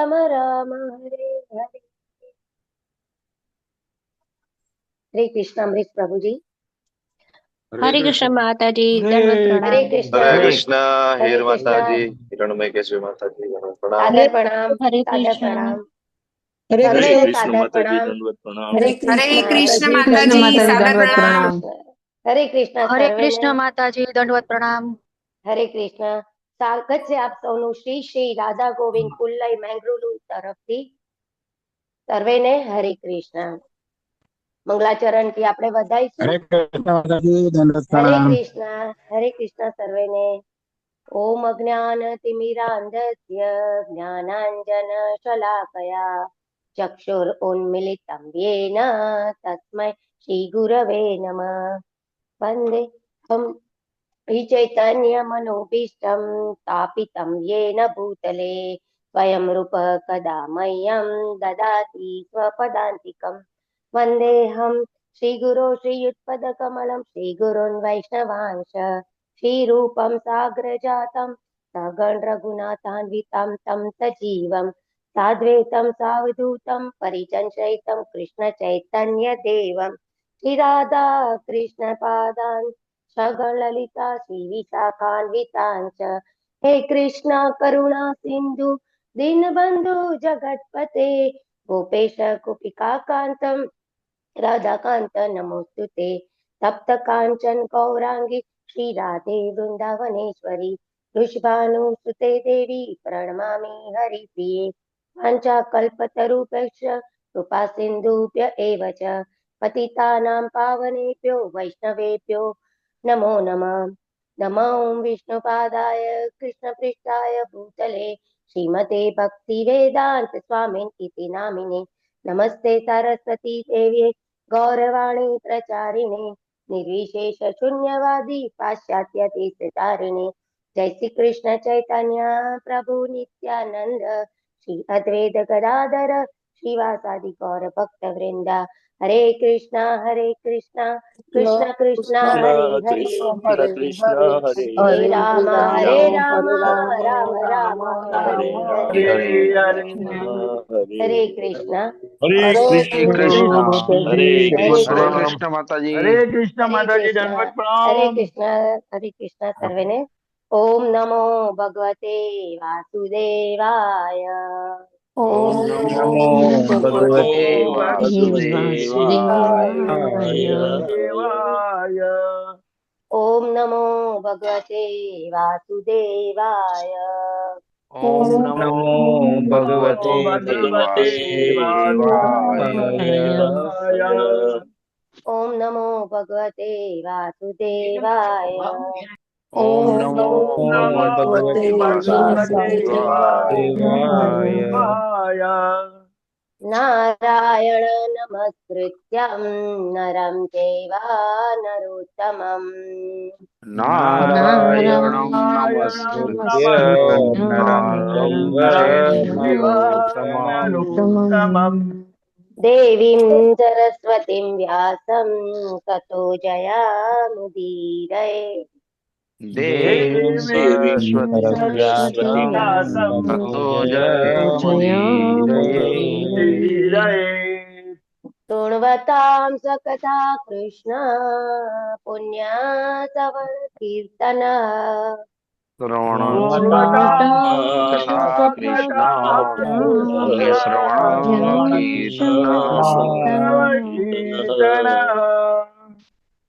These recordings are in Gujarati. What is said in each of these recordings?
राम राम हरे हरे। हरे कृष्ण अमरीश प्रभु जी। हरे कृष्ण माता जी, दंडवत हरे प्रणाम। कृष्ण। हरे कृष्णा। हरे हेर माता कृष्ण। जी, हिरणमय केशवी माता जी, प्रणाम। सादर प्रणाम। हरे सादर कृष्ण। प्रणाम। हरे सर्वे कृष्ण ने कृष्ण सादर माता जी, प्रणाम। दंडवत प्रणाम। हरे हरे कृष्ण कृष्ण माताजी, माता कृष्ण जी, माताजी सादर दंडवत हरे प्रणाम। प्रणाम। कृष्ण। हरे कृष्ण हरे सर्वे ने। कृष्ण माता जी, दंडवत प्रणाम। हरे कृष्ण। स्वागत છે આપ સૌનું શ્રી શ્રી રાધા ગોવિંદ કુલ્લઈ મેંગ્રુલુ તરફથી સર્વેને હરે કૃષ્ણ મંગલાચરણ થી આપણે વધાઈશું। हरे कृष्ण माताजी दंडवत हरे प्रणाम। कृष्ण सर्वेने। ओम अज्ञानतिमिरान्धस्य ज्ञानाञ्जनशलाकया चक्षुरुन्मिलितं येन तस्मै श्रीगुरवे नमः। वन्देऽहं श्रीचैतन्यमनोभीष्टं स्थापितं येन भूतले स्वयं रूपः कदा मह्यं ददाति स्वपदान्तिकम्। वन्देऽहं श्रीगुरो श्रीयुत्पदकमलं श्रीगुरोन् वैष्णवांश श्रीरूपं साग्रजातं सगण रघुनाथान्वितं तं सजीवं साद्वैतं सावधूतं परिजनसहितं कृष्णचैतन्यदेवं श्रीराधा कृष्णपादान् सगण ललिता श्रीविशाखान्वितान् च। हे कृष्ण करुणा सिन्धु दीनबन्धु जगत्पते गोपेश गोपिकान्तं राधाकान्त नमोस्तुते। तप्त काञ्चन गौरांगी श्रीराधे वृन्दावनेश्वरी वृषभानुसुते देवी प्रणमामि हरिप्रिये। वाञ्छाकल्पतरुभ्यश्च कृपा सिन्धुभ्य एव च पतितानां पावनेभ्यो वैष्णवेभ्यो नमो नमः। नमो विष्णुपादाय कृष्णपृष्ठाय भूतले श्रीमते भक्तिवेदान्त स्वामिनिति नामिने। नमस्ते सरस्वती देवी गौरवाणी प्रचारिणे निर्विशेष शून्यवादी पाश्चात्य तीर्थधारिणे। जय श्री कृष्ण चैतन्य प्रभु नित्यानंद श्री अद्वैत गदाधर श्रीवासादि गौर भक्त वृंदा। हरे कृष्णा कृष्ण कृष्ण हरे हरे हरे कृष्ण, हरे हरे हरे, राम हरे राम राम राम हरे हरे हरे। हरे, हरे राम, हरे हरे हरे। कृष्णा। हरे कृष्ण, हरे हरे कृष्ण। हरे कृष्ण। कृष्ण माता जी। हरे कृष्ण हरे माता जी, कृष्ण। दंडवत हरे प्रणाम। कृष्ण। हरे कृष्ण सर्वेने। ओम नमो भगवते वासुदेवाय। ओम ओम ओम नमो नमो नमो भगवते भगवते भगवते वासुदेवाय। वासुदेवाय। देवाय। ओम नमो भगवते वासुदेवाय। ओम ओम नमो नमो भगवते भगवते वासुदेवाय। वासुदेवाय। ओम नमो भगवते वासुदेवाय। ओम ओम नमो नमो भगवते भगवते वासुदेवाय। वासुदेवाय। नारायण नमस्कृत्यं नरं चैव नरोत्तमम्। नारायणं नारायणं नमस्कृत्य नमस्कृत्य नरं नरं चैव चैव नरोत्तमम्। नरोत्तमम्। देवीं सरस्वतीं व्यासं ततो जयामुदीरये। देवीं देवीं सरस्वतीं सरस्वतीं व्यासं व्यासं ततो ततो जयमुदीरये। जयामुदीरये। शृण्वतां सकथा कृष्ण पुण्यसवकीर्तन। श्रवणतां कथा कृष्ण पुण्यश्रवणं कीर्तनम्।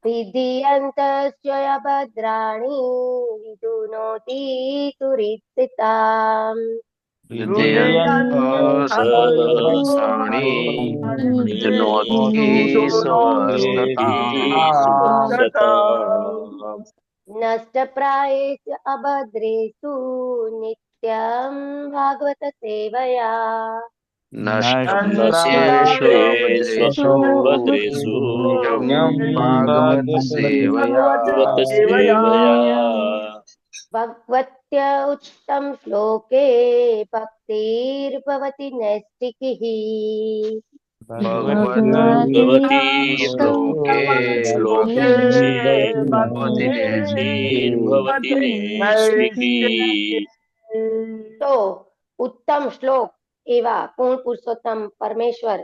विधीयन्तस्य भद्राणि विदुनोति तुरीप्सिताम्। हृदयन्तसहस्राणि विदनोति स्वस्तताम्। नष्टप्रायेषु अभद्रेषु नित्यं भागवत सेवया। नष्टप्रायेषु भद्रेषु नित्यं भागवत सेवया। भगवत्या उत्तम श्लोके भक्तिर्भवति नैष्टिकीः। भगवती श्लोके भक्तिर्भवति नैष्ठिकी। नैष्ठिकी। तो उत्तम श्लोक એવા પૂર્ણ પુરુષોત્તમ પરમેશ્વર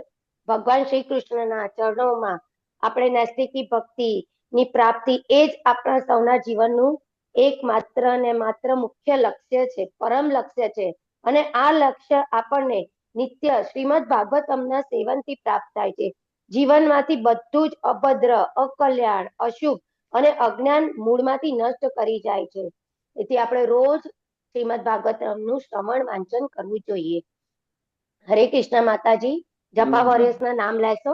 ભગવાન શ્રી કૃષ્ણના ચરણોમાં આપણે નૈષ્ઠિકી ભક્તિની પ્રાપ્તિ એ જ આપણા સૌના જીવનનું એકમાત્ર ને માત્ર મુખ્ય લક્ષ્ય છે, પરમ લક્ષ્ય છે. અને આ લક્ષ્ય આપણને નિત્ય શ્રીમદ ભાગવતમના સેવનથી પ્રાપ્ત થાય છે. જીવનમાંથી બધું જ અભદ્ર, અકલ્યાણ, અશુભ અને અજ્ઞાન મૂળમાંથી નષ્ટ કરી જાય છે. તેથી આપણે રોજ શ્રીમદ ભાગવતમનું શ્રવણ વાંચન કરવું જોઈએ. હરે કૃષ્ણ માતાજી. જપા વોરિયર્સના નામ લેશો?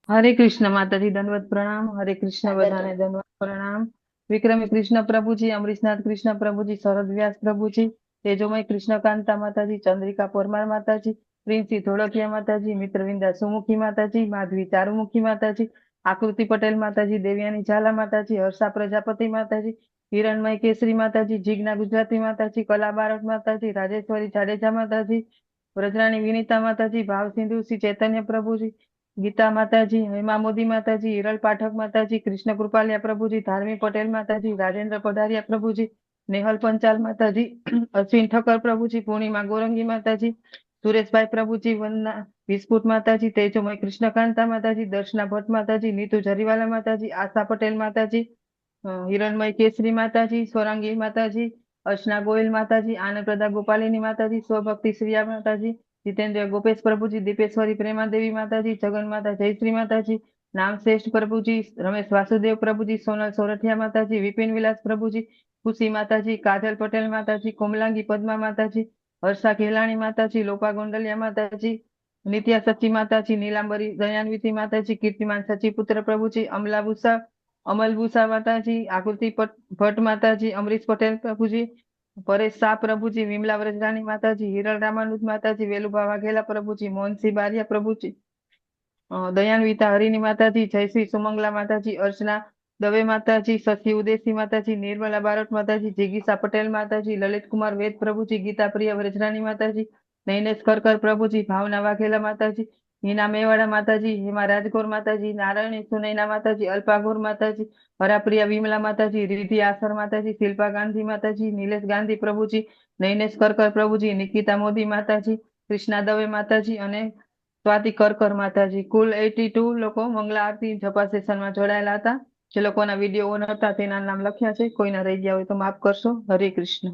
હરે કૃષ્ણ માતાજી, દંડવત પ્રણામ. હરે કૃષ્ણ બધાને દંડવત પ્રણામ. વિક્રમી કૃષ્ણ પ્રભુજી, અમરીશનાથ કૃષ્ણ પ્રભુજી, શરદ વ્યાસ પ્રભુજી, તેજોમય કૃષ્ણકાંતા માતાજી, ચંદ્રિકા પરમાર માતાજી, પ્રિન્સી ધોળકિયા માતાજી, મિત્રવિંદા સુમુખી માતાજી, માધવી ચારુમુખી માતાજી, આકૃતિ પટેલ માતાજી, દેવ્યાની ઝાલા માતાજી, હર્ષા પ્રજાપતિ માતાજી, હિરણમય કેસરી માતાજી, જીજ્ઞા ગુજરાતી માતાજી, કલા બારડ માતાજી, રાજેશ્વરી જાડેજા માતાજી, વ્રજરાણી વિનીતા માતાજી, ભાવ સિંધુ શ્રી ચૈતન્ય પ્રભુજી, ગીતા માતાજી, હેમા મોદી માતાજી, હિરલ પાઠક માતાજી, કૃષ્ણ કૃપાલિયા પ્રભુજી, ધાર્મી પટેલ માતાજી, રાજેન્દ્ર પઢારિયા પ્રભુજી, નેહલ પંચાલ માતાજી, અશ્વિન ઠક્કર પ્રભુજી, પૂર્ણિમા ગોરંગી માતાજી, સુરેશભાઈ પ્રભુજી, વંદના વિસ્ફુટ માતાજી, તેજોમય કૃષ્ણકાંતા માતાજી, દર્શના ભટ્ટ માતાજી, નીતુ જરીવાલા માતાજી, આશા પટેલ માતાજી, હિરણમય કેસરી માતાજી, સ્વરાંગી માતાજી, અર્ચના ગોયલ માતાજી, આનંદપ્રદા ગોપાલિની માતાજી, સ્વભક્તિ શ્રીયા માતાજી, જીતેન્દ્ર ગોપેશ પ્રભુજી, દીપેશ્વરી પ્રેમાદેવી માતાજી, જગન માતા જયશ્રી માતાજી, નામ શ્રેષ્ઠ પ્રભુજી, રમેશ વાસુદેવ પ્રભુજી, સોનલ સોરઠિયા માતાજી, વિપિન વિલાસ પ્રભુજી, ખુશી માતાજી, કાજલ પટેલ માતાજી, કોમલાંગી પદ્મા માતાજી, હર્ષા ખેલાણી માતાજી, લોપા ગોંડલિયા માતાજી, નિત્યા સચી માતાજી, નીલાંબરી દયાન્વિતી માતાજી, કીર્તિમાન સચી પુત્ર પ્રભુજી, અમલા ભૂસા અમલ ભૂસા માતાજી, આકૃતિ ભટ્ટ માતાજી, અમરીશ પટેલ પ્રભુજી, પરેશ શાહ પ્રભુજી, વિમલા વ્રજરાણી માતાજી, હિરલ રામાનુજ માતાજી, વેલુભા વાઘેલા પ્રભુજી, મોહનસિંહ બારિયા પ્રભુજી, દયાન્વિતા હરિની માતાજી, જયશ્રી સુમંગલા માતાજી, અર્ચના દવે માતાજી, શશી ઉદેશી માતાજી, નિર્મલા બારોટ માતાજી, જીગીસા પટેલ માતાજી, લલિત કુમાર વેદ પ્રભુજી, ગીતા પ્રિય વ્રજરાણી માતાજી, નૈનેશ ખરકર પ્રભુજી, ભાવના વાઘેલા માતાજી, હિના મેવાડા માતાજી, હેમા રાજગોર માતાજી, નારાયણી સુનૈના માતાજી, અલ્પા ગોર માતાજી, હરાપ્રિયા વિમલા માતાજી, રિધિ આસર માતાજી, શિલ્પા ગાંધી માતાજી, નિલેશ ગાંધી પ્રભુજી, નૈનેશ કરકર પ્રભુજી, નિકિતા મોદી માતાજી, કૃષ્ણા દવે માતાજી અને સ્વાતિ કરકર માતાજી. કુલ 82 લોકો મંગલા આરતી જપા સેશનમાં જોડાયેલા હતા. જે લોકોના વિડીયો ઓન હતા તેના નામ લખ્યા છે. કોઈના રહી ગયા હોય તો માફ કરશો. હરે કૃષ્ણ.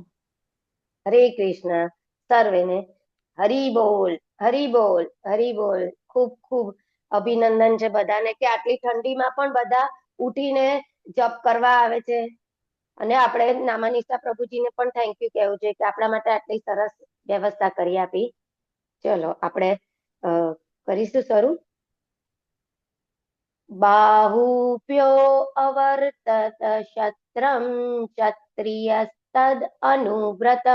હરે કૃષ્ણ. સર્વેને હરી બોલ, હરી બોલ, હરી બોલ. ખૂબ ખૂબ અભિનંદન છે બધાને કે આટલી ઠંડીમાં પણ બધા ઉઠીને જપ કરવા આવે છે. અને આપણે નામાનિશા પ્રભુજીને પણ થેન્ક યુ કહેવું છે કે આપણા માટે આટલી સરસ વ્યવસ્થા કરી આપી. ચલો આપણે કરીશું શરૂ. બાહુપ્યો અવર્તત શત્રમ ક્ષત્રિયસ્તદ અનુવ્રતઃ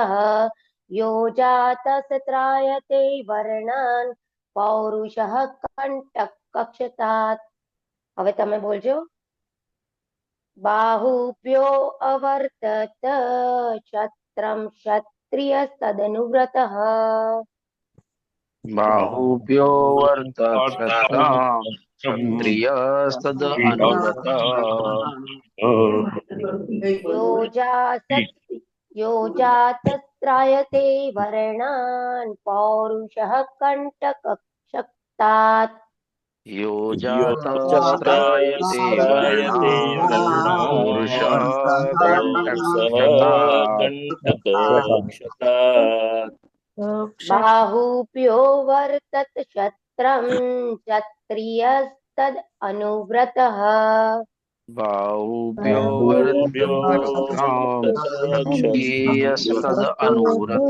યોજાતસ ત્રાયતે વર્ણાન પૌરુષઃ કંટક કક્ષતાત. હવે તમે બોલજો. બાહુપ્યો અવર્તત ક્ષત્રમ ક્ષત્રિયસ્તદનુવ્રતઃ. બાહુભ્યો વર્તક્ષતામ ક્ષત્રિયસ્તદ અનુવ્રતઃ યોજાતસ્ત્રાયતે વર્ણાન પૌરુષઃ કંટકક્ષતાત. યોજાતસ્ત્રાયતે વર્ણાન પૌરુષઃ કંટકક્ષતાત. બાહુપ્યો વર્તત ક્ષત્રમ ક્ષત્રિયસ્તદ અનુવ્રતઃ. બાહુભ્યો વર્તક્ષતામ ક્ષત્રિયસ્તદ અનુવ્રતઃ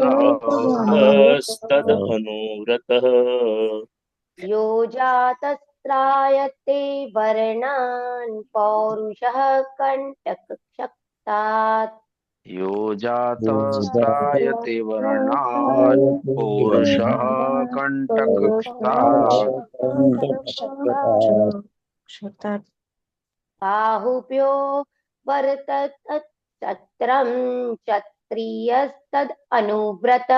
યોજાતસ્ત્રાયતે વર્ણાન પૌરુષઃ કંટકક્ષતાત. યોજાતસ્ત્રાયતે વર્ણાન પૌરુષઃ કંટકક્ષતાત. બાહુભ્યો વર્તત ક્ષત્રમ ક્ષત્રિયસ્તદ અનુવ્રતઃ.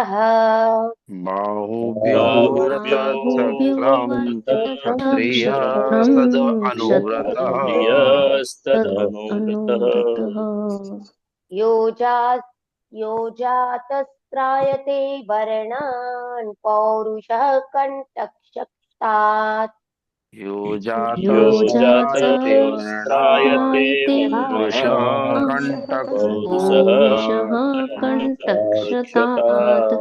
બાહુભ્યો વર્તક્ષત્રમ ક્ષત્રિયસ્તદ અનુવ્રતઃ યોજાતસ્ત્રાયતે त्रायते वर्णान् पौरुषः कण्टकशक्तात् यो यो जातस्त्रायते वर्णान् जातस्त्रायते पौरुषः पौरुषः कण्टकशक्तात्। कंटकशतात्।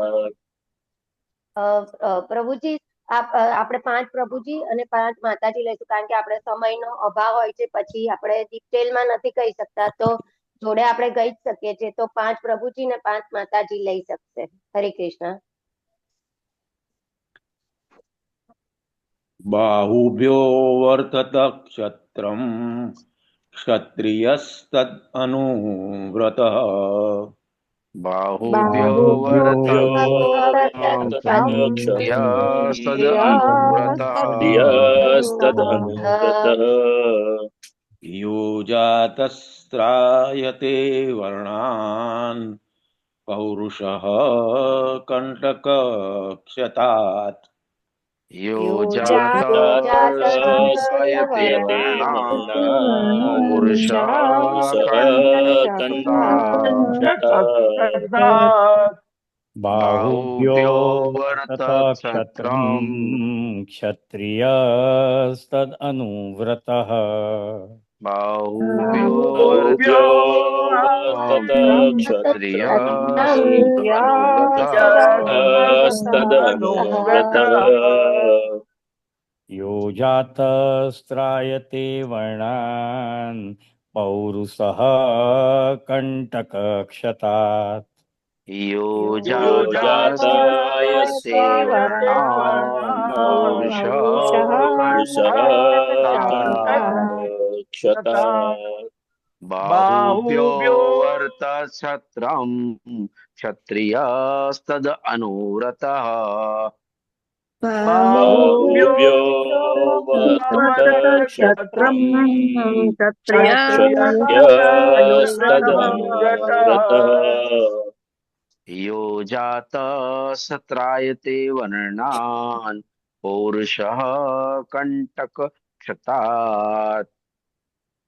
પ્રભુજી આપણે 5 પ્રભુજી અને 5 માતાજી લઈશું કારણ કે આપણે સમયનો અભાવ હોય છે પછી આપણે ડિટેલમાં નથી કહી શકતા તો જોડે આપણે ગઈ જ શકીએ છીએ તો 5 પ્રભુજી ને 5 માતાજી લઈ શકશે. હરે કૃષ્ણ. बाहुभ्यो वर्तत क्षत्रम् क्षत्रियस्तद् अनुव्रतः बाहुभ्यो बाहुभ्यो क्षत्रियस्तदनुव्रतः यो जातस्त्रायते वर्णान् पौरुषः कण्टकक्षतात्। यो जातस्त्रायते वर्णान् पौरुषः कण्टकशतात्। बाहुभ्यो वर्तत क्षत्रम् क्षत्रियस्तदनुव्रतः बाहुभ्यो बाहुभ्यो वर्तत क्षत्रियस्तदनुव्रतः यो जातस्त्रायते वर्णान् पौरुषः कण्टकक्षतात्। यो जातस्त्रायते वर्णान् पौरुषः कण्टकशतात्। बाहुभ्यो वर्तत क्षत्रम् क्षत्रियस्तद् अनुव्रतः बाहुभ्यो वर्तत क्षत्रम् क्षत्रियस्तदनुव्रतः यो जातस्त्रायते वर्णान् पौरुषः कण्टकक्षतात्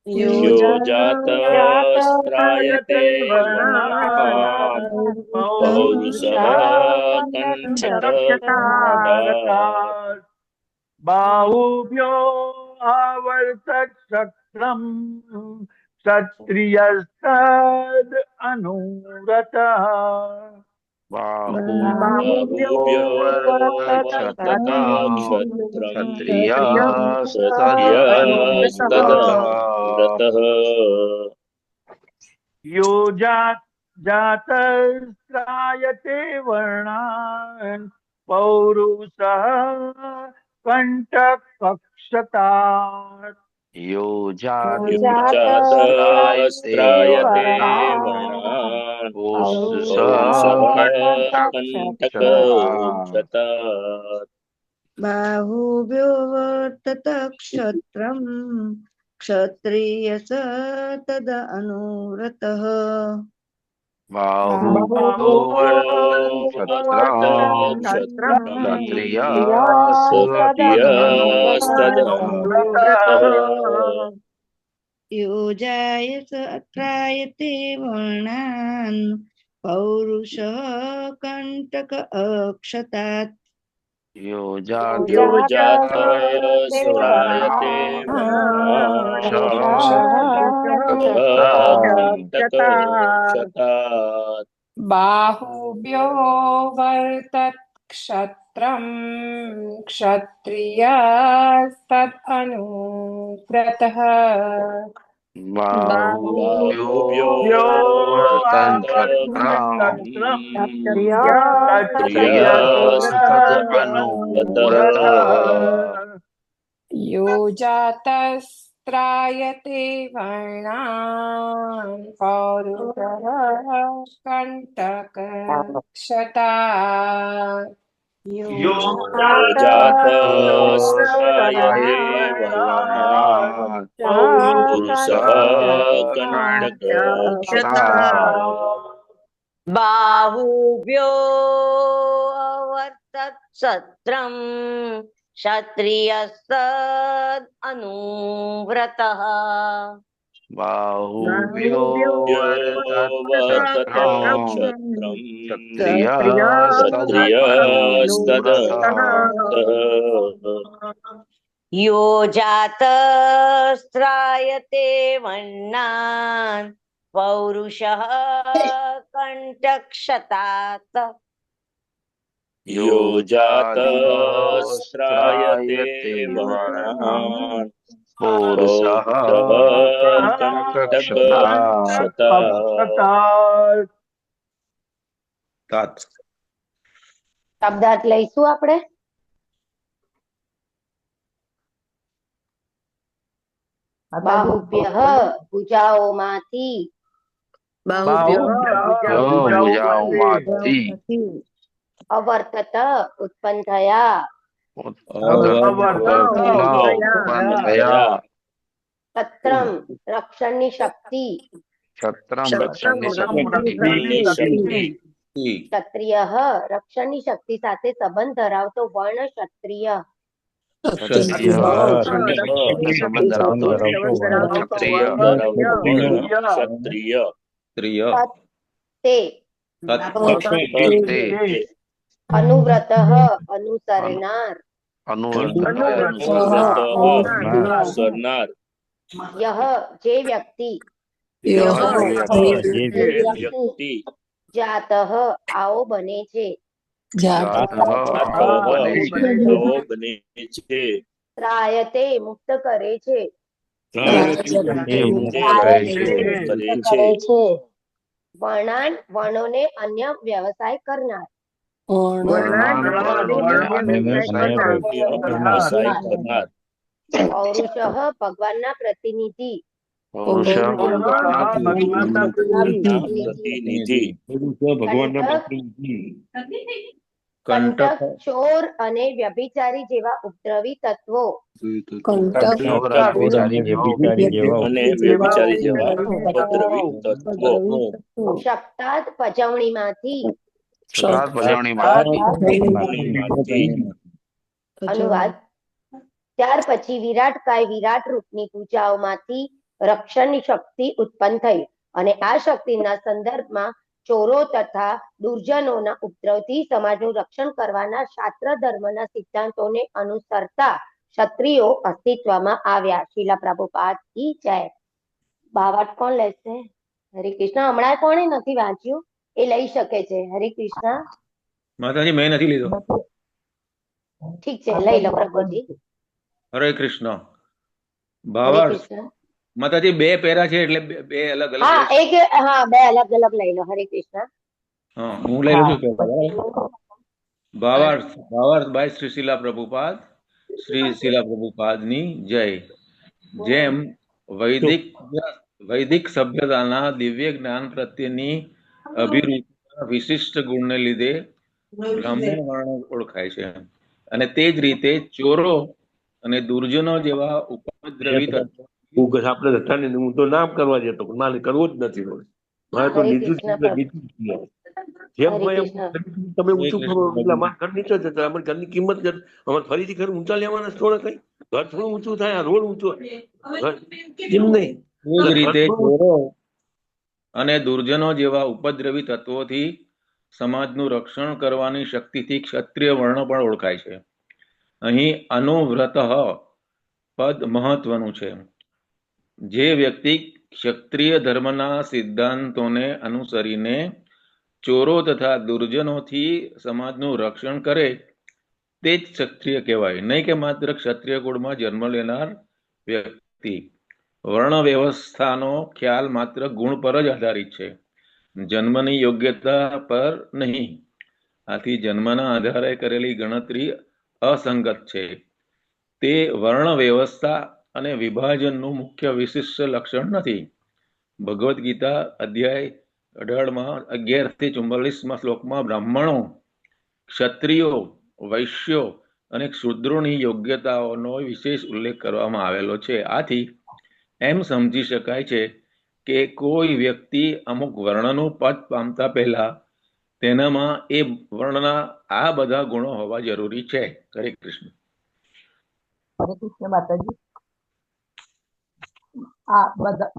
यो जातस्त्रायते वर्णान् पौरुषः कण्टकशतात्। बाहुभ्यो आवर्तत शक्रम् क्षत्रियस्तद् अनुव्रतः बाहुभ्यो वर्तत क्षत्रम् क्षत्रियस्तदनुव्रतः यो जातस्त्रायते वर्णान् पौरुषः कण्टकक्षतात् यो जातस्त्रायते वर्णान् पौरुषः कण्टकक्षतात् कण्टकशतात्। बाहुभ्यो वर्तत क्षत्रम् क्षत्रियस्तद अनुव्रतः बाहुभ्यो वर्तत क्षत्रम् क्षत्रियस्तदनुव्रतः यो जायते वर्णान् पौरुषः कण्टक अक्षतात् यो जातस्त्रायते कण्टकशतात्। बाहुभ्यो वर्तत क्षत्रम् क्षत्रियस्तदनुव्रतः बाहुभ्यो वर्तत क्षत्रम् क्षत्रियस्तदनुव्रतः यो जातस्त्रायते वर्णान् पौरुषः कण्टकशतात्। यो जातस्त्रायते वर्णान् पौरुषः कण्टकशतात्। बाहुभ्यो वर्तत क्षत्रम् क्षत्रियस्तद् अनुव्रतः बाहुभ्यो वर्तत क्षत्रम् यो जातस्त्रायते वर्णान् पौरुषः कण्टक्षतात् यो जातस्त्रायते वर्णान् पौरुषः कंटकक्षतात् तात શબ્દાર્થ લઈશું આપણે. બાહુભ્યઃ ભુજાઓમાંથી ભુજાઓમાંથી અવર્તત ઉત્પન્ન થયા ઉત્પન્ન થયા છત્રમ રક્ષણની શક્તિ છત્રમ રક્ષણની શક્તિ ક્ષત્રિય રક્ષણની શક્તિ સાથે સંબંધ ધરાવતો વર્ણ ક્ષત્રિય તે અનુવ્રત અનુસરનાર યહ જે વ્યક્તિ જાતઃ આવો બને છે ત્રાયતે મુક્ત કરે છે વર્ણાન વર્ણોને અન્ય વ્યવસાય કરનાર પૌરુષ ભગવાનના પ્રતિનિધિ કંટક ચોર અને વ્યભિચારી જેવા ઉપદ્રવી તત્વો શકતાદ પજવણીમાંથી અનુવાદ ત્યાર પછી વિરાટકાય વિરાટ રૂપની પૂજાઓમાંથી રક્ષણની શક્તિ ઉત્પન્ન થઈ અને આ શક્તિના સંદર્ભમાં ચોરો તથા દુર્જનોના ઉપદ્રવથી સમાજનું રક્ષણ કરવાના શાસ્ત્ર ધર્મના સિદ્ધાંતોને અનુસરતા ક્ષત્રિયો અસ્તિત્વમાં આવ્યા. શીલા પ્રભુપાદ કી જય. બાવટ કોણ લેશે? હરે કૃષ્ણ. હમણાં કોણે નથી વાંચ્યું એ લઈ શકે છે. હરે કૃષ્ણ. માતાજી મેં નથી લીધો. ઠીક છે, લઈ લો પ્રભુજી. હરે કૃષ્ણ. ભાવાર્થ માતાજી બે પેરા છે એટલે બે અલગ અલગ. હા એક હા બે અલગ અલગ લઈ લો. હરે કૃષ્ણ. હા હું લઈ લઉં છું. ભાવાર્થ ભાવાર્થ બાય શ્રી શીલા પ્રભુપાદ. શ્રી શીલા પ્રભુપાદની જય. જેમ વૈદિક સભ્યતાના દિવ્ય જ્ઞાન પ્રત્યેની અભિરુચિના વિશિષ્ટ ગુણને લીધે બ્રાહ્મણ વર્ણ ઓળખાય છે અને તે જ રીતે ચોરો અને દુર્જનો જેવા ઉપદ્રવી આપણે હું તો નામ કરવા જતો મારે કરવું જ નથી. મારે તો લીધું જેમ તમે ઊંચું કરો એટલે અમારા ઘર નીચે જતા અમારી ઘરની કિંમત અમારે ફરીથી ઘર ઊંચા લેવાના થોડા કઈ ઘર થોડું ઊંચું થાય આ રોડ ઊંચો કેમ નહીં. એ જ રીતે ચોરો અને દુર્જનો જેવા ઉપદ્રવી તત્વોથી સમાજનું રક્ષણ કરવાની શક્તિથી ક્ષત્રિય વર્ણ પણ ઓળખાય છે. અહીં અનુવ્રત પદ મહત્વનું છે. જે વ્યક્તિ ક્ષત્રિય ધર્મના સિદ્ધાંતોને અનુસરીને ચોરો તથા દુર્જનોથી સમાજનું રક્ષણ કરે તે જ ક્ષત્રિય કહેવાય, નહીં કે માત્ર ક્ષત્રિય કુળમાં જન્મ લેનાર વ્યક્તિ. વર્ણ વ્યવસ્થાનો ખ્યાલ માત્ર ગુણ પર જ આધારિત છે, જન્મની યોગ્યતા પર નહીં. આથી જન્મના આધારે કરેલી ગણતરી અસંગત છે. તે વર્ણ વ્યવસ્થા અને વિભાજનનું મુખ્ય વિશિષ્ટ લક્ષણ નથી. ભગવદ્ ગીતા અધ્યાય 18-44 શ્લોકમાં બ્રાહ્મણો, ક્ષત્રિયો, વૈશ્યો અને ક્ષુદ્રોની યોગ્યતાઓનો વિશેષ ઉલ્લેખ કરવામાં આવેલો છે. આથી એમ સમજી શકાય છે કે કોઈ વ્યક્તિ અમુક વર્ણનું પદ પામતા પહેલા તેનામાં એ વર્ણના આ બધા ગુણો હોવા જરૂરી છે. હરે કૃષ્ણ. હરે કૃષ્ણ માતાજી. આ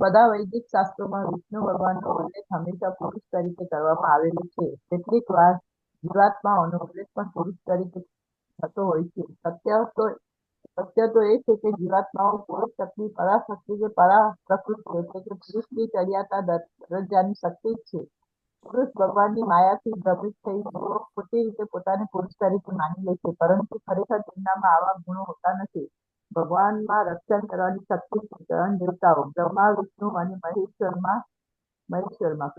બધા વૈદિક શાસ્ત્રોમાં વિષ્ણુ ભગવાનનો ઉલ્લેખ હંમેશા પુરુષ તરીકે કરવામાં આવેલો છે. કેટલીક વાર જીવાત્માઓનો ઉલ્લેખ પણ પુરુષ તરીકે થતો હોય છે. સત્ય તો એ છે કે જીવાત્માઓ પુરુષ શક્તિ, પરાશક્તિ કે પરા પ્રકૃતિ એટલે કે પુરુષની ચડિયાતા દરજ્જાની શક્તિ જ છે. પુરુષ ભગવાનની માયાથી ભ્રમિત થઈ ખોટી રીતે પોતાને પુરુષ તરીકે માની લે છે, પરંતુ ખરેખર તેમનામાં આવા ગુણો હોતા નથી. ભગવાનમાં રક્ષણ કરવાની શક્તિ છે. ત્રણ દેવતાઓ બ્રહ્મા, વિષ્ણુ અને મહેશ્વરમાં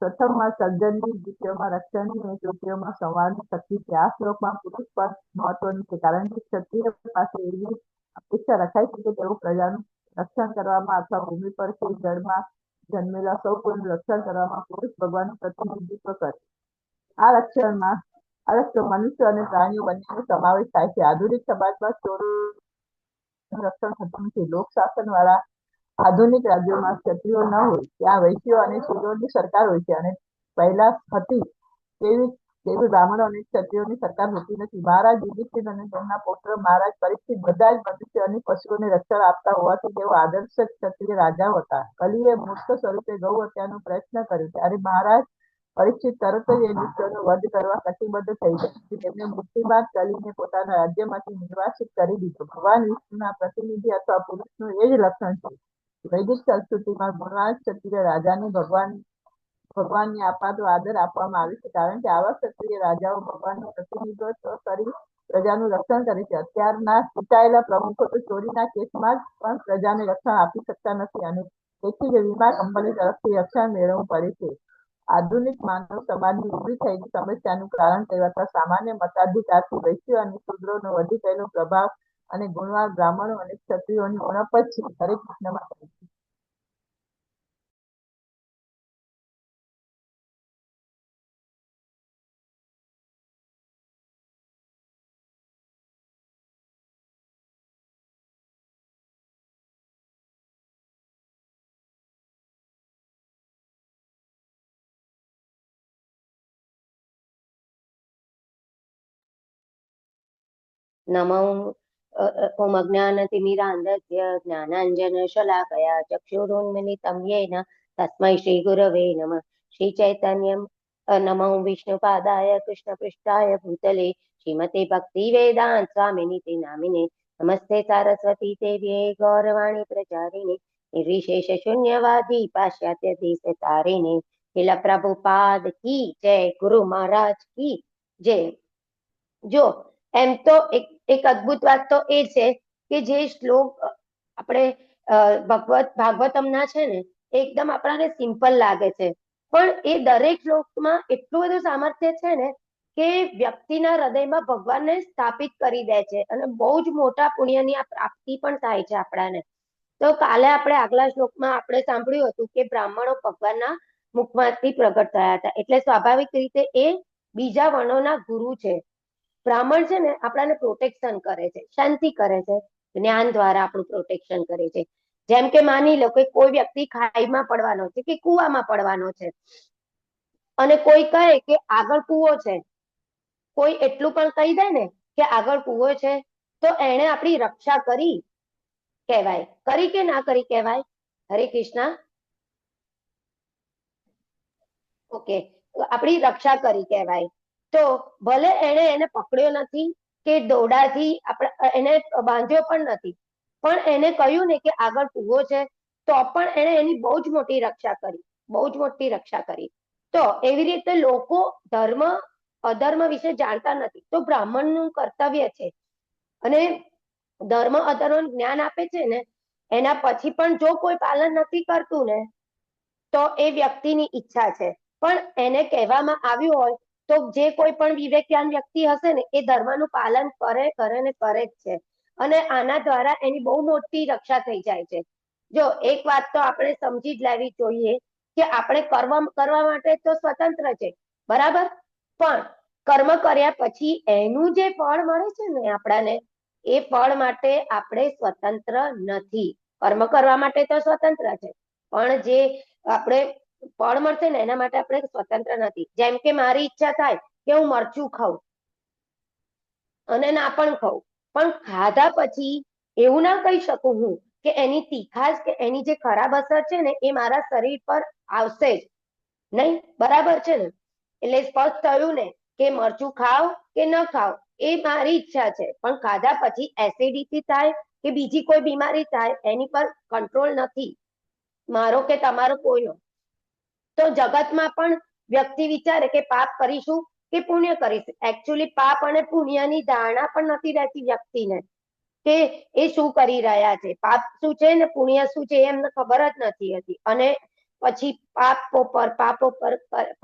પ્રથમમાં સર્જનની, દ્વિતીયમાં રક્ષણની અને તૃતીયમાં સંવારની શક્તિ છે. આ શ્લોકમાં પુરુષ પદ મહત્વનું છે, કારણ કે ક્ષત્રિય પાસે એવી અપેક્ષા રખાય છે કે તેઓ પ્રજાનું રક્ષણ કરવામાં અથવા ભૂમિ પર કે જળમાં જન્મેલા સૌ કોઈનું રક્ષણ કરવામાં પુરુષ ભગવાનનું પ્રતિનિધિત્વ કરે. આ રક્ષણ મનુષ્ય અને પ્રાણીઓ બંનેનો સમાવેશ થાય છે. આધુનિક સમાજમાં ચોરોનું રક્ષણ થતું નથી. લોક શાસન વાળા આધુનિક રાજ્યોમાં ક્ષત્રિયો ન હોય ત્યાં વૈશ્યો અને શૂદ્રોની સરકાર હોય છે, અને પહેલા હતી તેવી બ્રાહ્મણો અને ક્ષત્રિયોની સરકાર હોતી નથી. મહારાજ યુધિષ્ઠિર અને તેમના પૌત્ર મહારાજ પરીક્ષિત બધા જ મનુષ્ય અને પશુઓને રક્ષણ આપતા હોવાથી તેઓ આદર્શ ક્ષત્રિય રાજાઓ હતા. કલીએ મૂર્ખ સ્વરૂપે ગૌ હત્યાનો પ્રયત્ન કર્યો ત્યારે મહારાજ પરીક્ષિત તરત જ એ દુષ્ટનો વધ કરવા કટિબદ્ધ થઈ ગયા. તેમને મુક્તિબાદ કલીને પોતાના રાજ્યમાંથી નિર્વાસિત કરી દીધો. ભગવાન વિષ્ણુના પ્રતિનિધિ અથવા પુરુષનું એ જ લક્ષણ છે. વૈદિક સંસ્કૃતિમાં ગુણવાન ક્ષત્રિય રાજાને ભગવાનની આપાતો આદર આપવામાં આવે છે, કારણ કે આવા ક્ષત્રિય રાજાઓ ભગવાનનું પ્રતિનિધિત્વ કરી પ્રજાનું રક્ષણ કરે છે. અત્યારના ચૂંટાયેલા પ્રમુખો તો ચોરીના કેસમાં પણ પ્રજાને રક્ષણ આપી શકતા નથી, અને તેથી જ વીમા કંપની તરફથી રક્ષણ મેળવવું પડે છે. આધુનિક માનવ સમાજની ઊભી થયેલી સમસ્યાનું કારણ કહેવાતા સામાન્ય મતાધિકારથી વૈશ્ય અને શૂદ્રોનો વધી ગયેલો પ્રભાવ અને ગુણવાન બ્રાહ્મણો અને ક્ષત્રિયોની ઉણપ જ છે. હરે કૃષ્ણ માતાજી. નમો ઓમ અજ્ઞાનતિમિરાન્ધસ્ય જ્ઞાનાંજનશલાકયા ચક્ષુરુન્મિલિतं येन તસ્मै શ્રી ગુરવે નમઃ. શ્રી ચૈતન્યમ નમો વિષ્ણુપાદાય કૃષ્ણપૃષ્ઠાય ભૂતલે શ્રીમતે ભક્તિવેદાંત સ્વામિનિતિ નામિને નમસ્તે સારસ્વતી દેવ્યે ગૌરવાણી પ્રચારિણે નિર્વિશેષ શૂન્યવાદી પાશ્ચાત્ય દેશ તારિણે શીલ પ્રભુપાદ કી જય, ગુરુ મહારાજ કી જય. જો એમ તો એક અદ્ભુત વાત તો એ છે કે જે શ્લોક આપણે ભાગવતમના છે ને એકદમ આપણાને સિમ્પલ લાગે છે, પણ એ દરેક શ્લોકમાં એટલું બધું સામર્થ્ય છે ને કે વ્યક્તિના હૃદયમાં ભગવાનને સ્થાપિત કરી દે છે, અને બહુ જ મોટા પુણ્યની આ પ્રાપ્તિ પણ થાય છે આપણાને. તો કાલે આપણે આગલા શ્લોકમાં આપણે સાંભળ્યું હતું કે બ્રાહ્મણો ભગવાનના મુખમાંથી પ્રગટ થયા હતા, એટલે સ્વાભાવિક રીતે એ બીજા વર્ણોના ગુરુ છે. બ્રાહ્મણ છે ને આપણાને પ્રોટેક્શન કરે છે, શાંતિ કરે છે, જ્ઞાન દ્વારા આપણું પ્રોટેક્શન કરે છે. જેમ કે માની લો કે કોઈ વ્યક્તિ ખાઈમાં પડવાનો છે કે કૂવામાં પડવાનો છે, અને કોઈ કહે કે આગળ કૂવો છે, કોઈ એટલું પણ કહી દે ને કે આગળ કૂવો છે, તો એને આપણી રક્ષા કરી કહેવાય. કરી કે ના કરી કહેવાય? હરે કૃષ્ણ. ઓકે, આપણી રક્ષા કરી કહેવાય. તો ભલે એને પકડ્યો નથી કે દોડાથી એને બાંધ્યો પણ નથી, પણ એને કહ્યું ને કે આગળ કૂવો છે, તો પણ એને એની બહુ જ મોટી રક્ષા કરી, બહુ જ મોટી રક્ષા કરી. તો એવી રીતે લોકો ધર્મ અધર્મ વિશે જાણતા નથી, તો બ્રાહ્મણનું કર્તવ્ય છે, અને ધર્મ અધર્મ જ્ઞાન આપે છે ને એના પછી પણ જો કોઈ પાલન નથી કરતું ને તો એ વ્યક્તિની ઈચ્છા છે, પણ એને કહેવામાં આવ્યું હોય તો જે કોઈ પણ વિવેકવાન વ્યક્તિ હશે ને એ ધર્મનું પાલન કરે ને કરે જ છે, અને આના દ્વારા એની બહુ મોટી રક્ષા થઈ જાય છે. જો એક વાત તો આપણે સમજી જ લેવી જોઈએ કે આપણે કરવા માટે તો સ્વતંત્ર છે, બરાબર, પણ કર્મ કર્યા પછી એનું જે ફળ મળે છે ને આપણાને, એ ફળ માટે આપણે સ્વતંત્ર નથી. કર્મ કરવા માટે તો સ્વતંત્ર છે, પણ જે આપણે ફળ મળશે ને એના માટે આપણે સ્વતંત્ર નથી. જેમ કે મારી ઈચ્છા થાય કે હું મરચું ખાઉં અને ના પણ ખાઉં, પણ ખાધા પછી એવું ના કહી શકું હું કે એની તીખાશ કે એની જે ખરાબ અસર છે ને એ મારા શરીર પર આવશે જ નહીં. બરાબર છે ને? એટલે સ્પષ્ટ થયું ને કે મરચું ખાવ કે ન ખાવ એ મારી ઈચ્છા છે, પણ ખાધા પછી એસિડિટી થાય કે બીજી કોઈ બીમારી થાય એની પર કંટ્રોલ નથી મારો કે તમારો કોઈનો. તો જગતમાં પણ વ્યક્તિ વિચારે કે પાપ કરીશું કે પુણ્ય કરીશું. એકચ્યુઅલી પાપ અને પુણ્યની ધારણા પણ નથી રહેતી વ્યક્તિને કે એ શું કરી રહ્યા છે, પાપ શું છે ને પુણ્ય શું છે એમને ખબર જ નથી હતી. અને પછી પાપો પર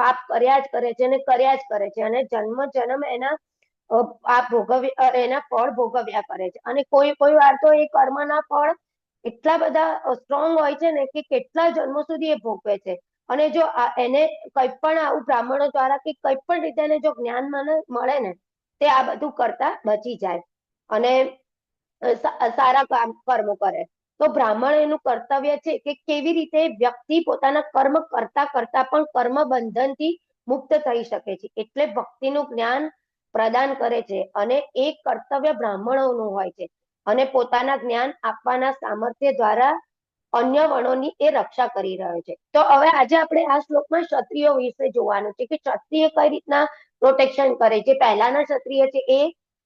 પાપ કર્યા જ કરે છે અને કર્યા જ કરે છે અને જન્મ એના એના ફળ ભોગવ્યા કરે છે. અને કોઈ કોઈ વાર તો એ કર્મના ફળ એટલા બધા સ્ટ્રોંગ હોય છે ને કે કેટલા જન્મો સુધી એ ભોગવે છે. અને જો એને કંઈ પણ આવું બ્રાહ્મણો દ્વારા કે કંઈ પણ રીતે એને જો જ્ઞાન મળે ને તે આ બધું કરતા બચી જાય અને સારા કર્મો કરે. તો બ્રાહ્મણ એનું કર્તવ્ય છે કે કેવી રીતે વ્યક્તિ પોતાના કર્મ કરતા કરતા પણ કર્મ બંધનથી મુક્ત થઈ શકે છે. એટલે ભક્તિનું જ્ઞાન પ્રદાન કરે છે અને એ કર્તવ્ય બ્રાહ્મણોનું હોય છે અને પોતાના જ્ઞાન આપવાના સામર્થ્ય દ્વારા અન્ય વર્ણોની એ રક્ષા કરી રહ્યો છે. તો હવે આજે આપણે આ શ્લોકમાં ક્ષત્રિયો વિશે જોવાનું છે કે ક્ષત્રિય કઈ રીતના પ્રોટેક્શન કરે છે, પહેલાના ક્ષત્રિય છે એ